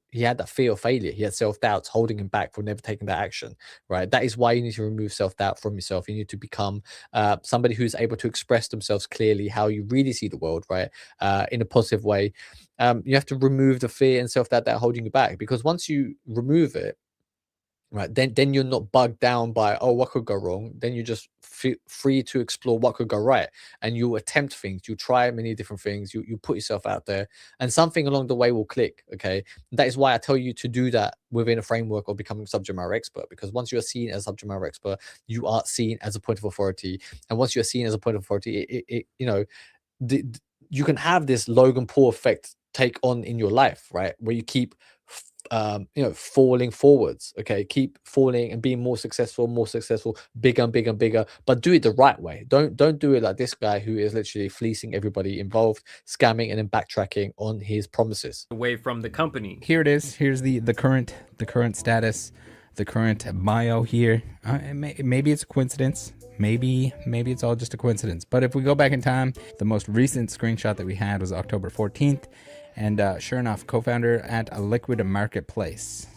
he had that fear of failure. He had self-doubts holding him back from never taking that action, right? That is why you need to remove self-doubt from yourself. You need to become somebody who's able to express themselves clearly, how you really see the world, right? In a positive way. You have to remove the fear and self-doubt that are holding you back, because once you remove it, right, then you're not bugged down by, oh, what could go wrong. Then you're just free to explore what could go right, and you attempt things, you try many different things, you put yourself out there, and something along the way will click. Okay, that is why I tell you to do that within a framework of becoming subject matter expert, because once you're seen as a subject matter expert, you are seen as a point of authority, and once you're seen as a point of authority, you can have this Logan Paul effect take on in your life, right, where you keep falling forwards. Okay, keep falling and being more successful, bigger and bigger and bigger, but do it the right way. Don't do it like this guy who is literally fleecing everybody involved, scamming and then backtracking on his promises away from the company. Here it is. Here's the current status, the current bio here. Maybe it's a coincidence. Maybe it's all just a coincidence. But if we go back in time, the most recent screenshot that we had was October 14th. And sure enough, co-founder at a Liquid Marketplace.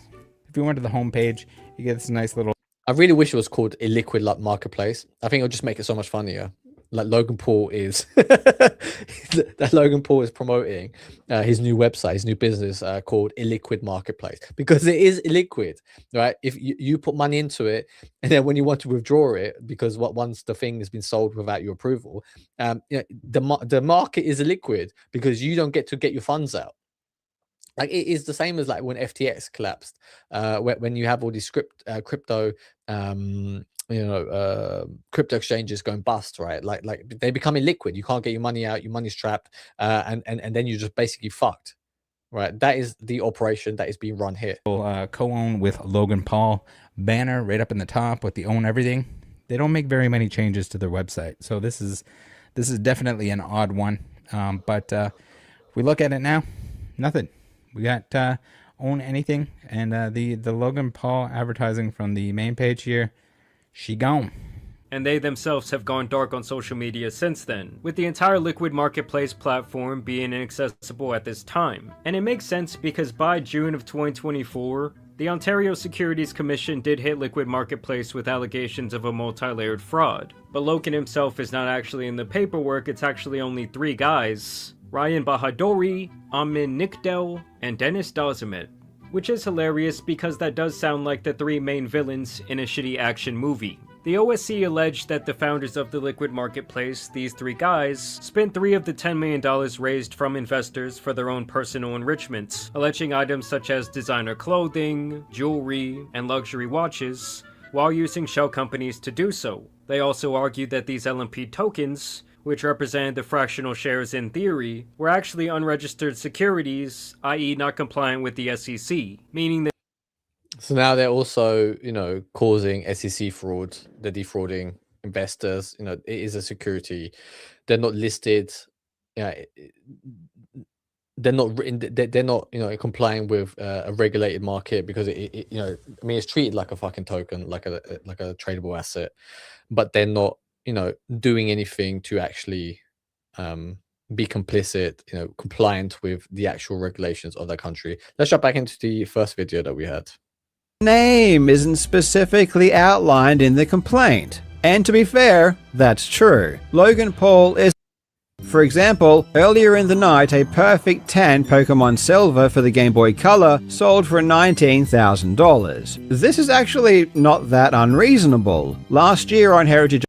If you went to the homepage, you get this nice little... I really wish it was called a Liquid Marketplace. I think it'll just make it so much funnier. Like Logan Paul is... that Logan Paul is promoting his new website, his new business called Illiquid Marketplace, because it is illiquid, right? If you put money into it, and then when you want to withdraw it, because once the thing has been sold without your approval, the market is illiquid, because you don't get to get your funds out. Like, it is the same as like when FTX collapsed, when you have all these crypto crypto exchanges going bust, right? Like they become illiquid. You can't get your money out, your money's trapped, and then you're just basically fucked, right? That is the operation that is being run here. Co-own with Logan Paul, banner right up in the top with the own everything. They don't make very many changes to their website, so this is definitely an odd one. But if we look at it now, nothing. We got own anything, and the Logan Paul advertising from the main page here, she gone. And they themselves have gone dark on social media since then, with the entire Liquid Marketplace platform being inaccessible at this time. And it makes sense because by June of 2024, the Ontario Securities Commission did hit Liquid Marketplace with allegations of a multi-layered fraud. But Logan himself is not actually in the paperwork, it's actually only 3 guys: Ryan Bahadori, Amin Nikdel, and Dennis Dozimet. Which is hilarious because that does sound like the 3 main villains in a shitty action movie. The OSC alleged that the founders of the Liquid Marketplace, these 3 guys, spent $3 of the $10 million raised from investors for their own personal enrichment, alleging items such as designer clothing, jewelry, and luxury watches, while using shell companies to do so. They also argued that these LMP tokens, which represented the fractional shares in theory, were actually unregistered securities, i.e. not compliant with the SEC, meaning that... So now they're also, causing SEC fraud. They're defrauding investors. It is a security. They're not listed. They're not complying with a regulated market, because it's treated like a fucking token, like a tradable asset, but they're not, doing anything to actually be complicit, compliant with the actual regulations of that country. Let's jump back into the first video that we had. Name isn't specifically outlined in the complaint. And to be fair, that's true. Logan Paul is... For example, earlier in the night, a perfect 10 Pokémon Silver for the Game Boy Color sold for $19,000. This is actually not that unreasonable. Last year on Heritage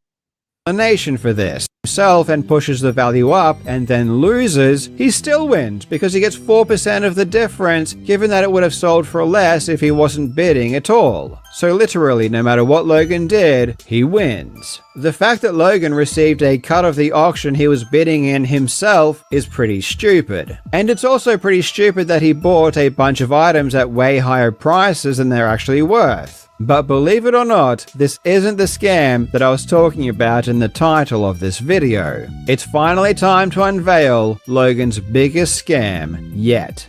Nation for this himself and pushes the value up and then loses, he still wins because he gets 4% of the difference, given that it would have sold for less if he wasn't bidding at all. So literally, no matter what Logan did, he wins. The fact that Logan received a cut of the auction he was bidding in himself is pretty stupid. And it's also pretty stupid that he bought a bunch of items at way higher prices than they're actually worth. But believe it or not, this isn't the scam that I was talking about in the title of this video. It's finally time to unveil Logan's biggest scam yet.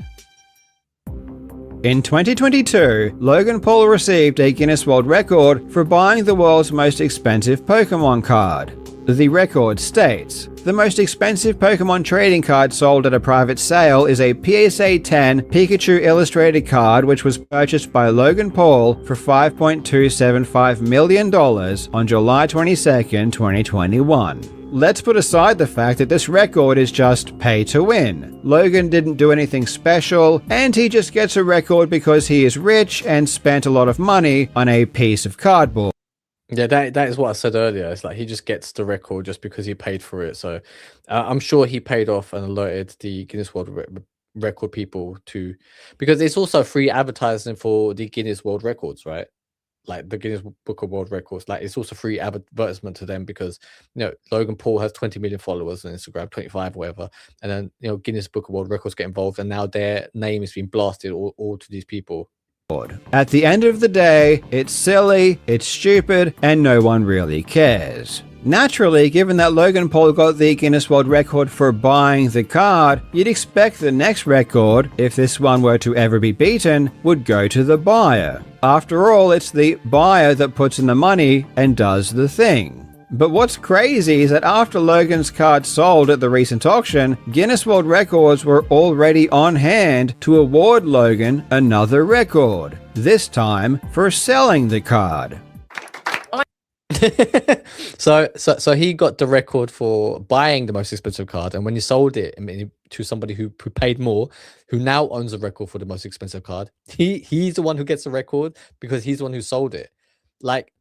In 2022, Logan Paul received a Guinness World Record for buying the world's most expensive Pokémon card. The record states, the most expensive Pokémon trading card sold at a private sale is a PSA 10 Pikachu Illustrator card which was purchased by Logan Paul for $5.275 million on July 22, 2021. Let's put aside the fact that this record is just pay to win. Logan didn't do anything special, and he just gets a record because he is rich and spent a lot of money on a piece of cardboard. Yeah, that is what I said earlier. It's like he just gets the record just because he paid for it. So I'm sure he paid off and alerted the Guinness World Record people to, because it's also free advertising for the Guinness World Records, right? Like the Guinness Book of World Records, like it's also free advertisement to them because Logan Paul has 20 million followers on Instagram, 25 or whatever, and then Guinness Book of World Records get involved, and now their name is being blasted all to these people. At the end of the day, it's silly, it's stupid, and no one really cares. Naturally, given that Logan Paul got the Guinness World Record for buying the card, you'd expect the next record, if this one were to ever be beaten, would go to the buyer. After all, it's the buyer that puts in the money and does the thing. But what's crazy is that after Logan's card sold at the recent auction, Guinness World Records were already on hand to award Logan another record, this time for selling the card. So he got the record for buying the most expensive card, and when he sold it to somebody who paid more, who now owns a record for the most expensive card, he's the one who gets the record because he's the one who sold it. Like,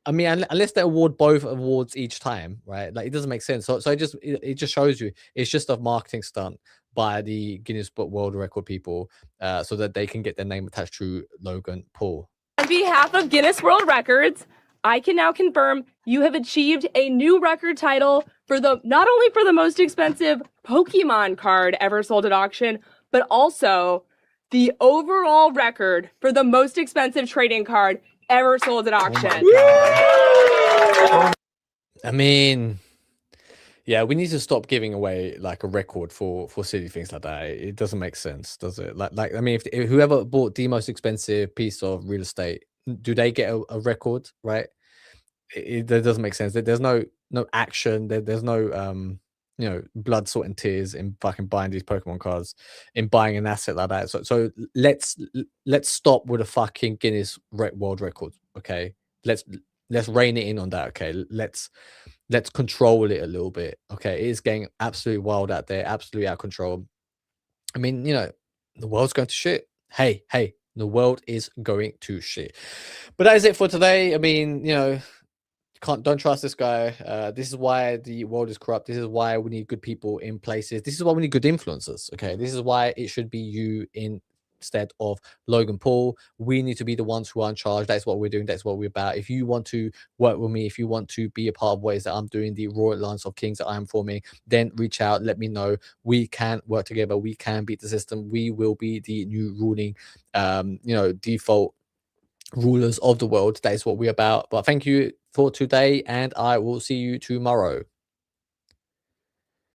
I mean, unless they award both awards each time, right? Like, it doesn't make sense. So it just shows you it's just a marketing stunt by the Guinness Book World Record people, so that they can get their name attached to Logan Paul. On behalf of Guinness World Records, I can now confirm you have achieved a new record title for not only for the most expensive Pokemon card ever sold at auction, but also the overall record for the most expensive trading card ever sold at auction. I mean, yeah, we need to stop giving away like a record for silly things like that. It doesn't make sense, does it? Like I mean, if whoever bought the most expensive piece of real estate, do they get a record, right? That doesn't make sense. There's no action. There's no blood, sweat, and tears in fucking buying these Pokemon cards, in buying an asset like that. So let's stop with a fucking Guinness World Record. Okay, let's rein it in on that. Okay, let's control it a little bit. Okay, it is getting absolutely wild out there, absolutely out of control. I mean, the world's going to shit. Hey, the world is going to shit. But that is it for today. I mean, don't trust this guy. This is why the world is corrupt. This is why we need good people in places. This is why we need good influencers. Okay, this is why it should be you instead of Logan Paul. We need to be the ones who are in charge. That's what we're doing. That's what we're about. If you want to work with me, if you want to be a part of ways that I'm doing, the Royal Alliance of Kings that I'm forming, then reach out. Let me know. We can work together. We can beat the system. We will be the new ruling, default rulers of the world. That is what we're about. But thank you for today, and I will see you tomorrow.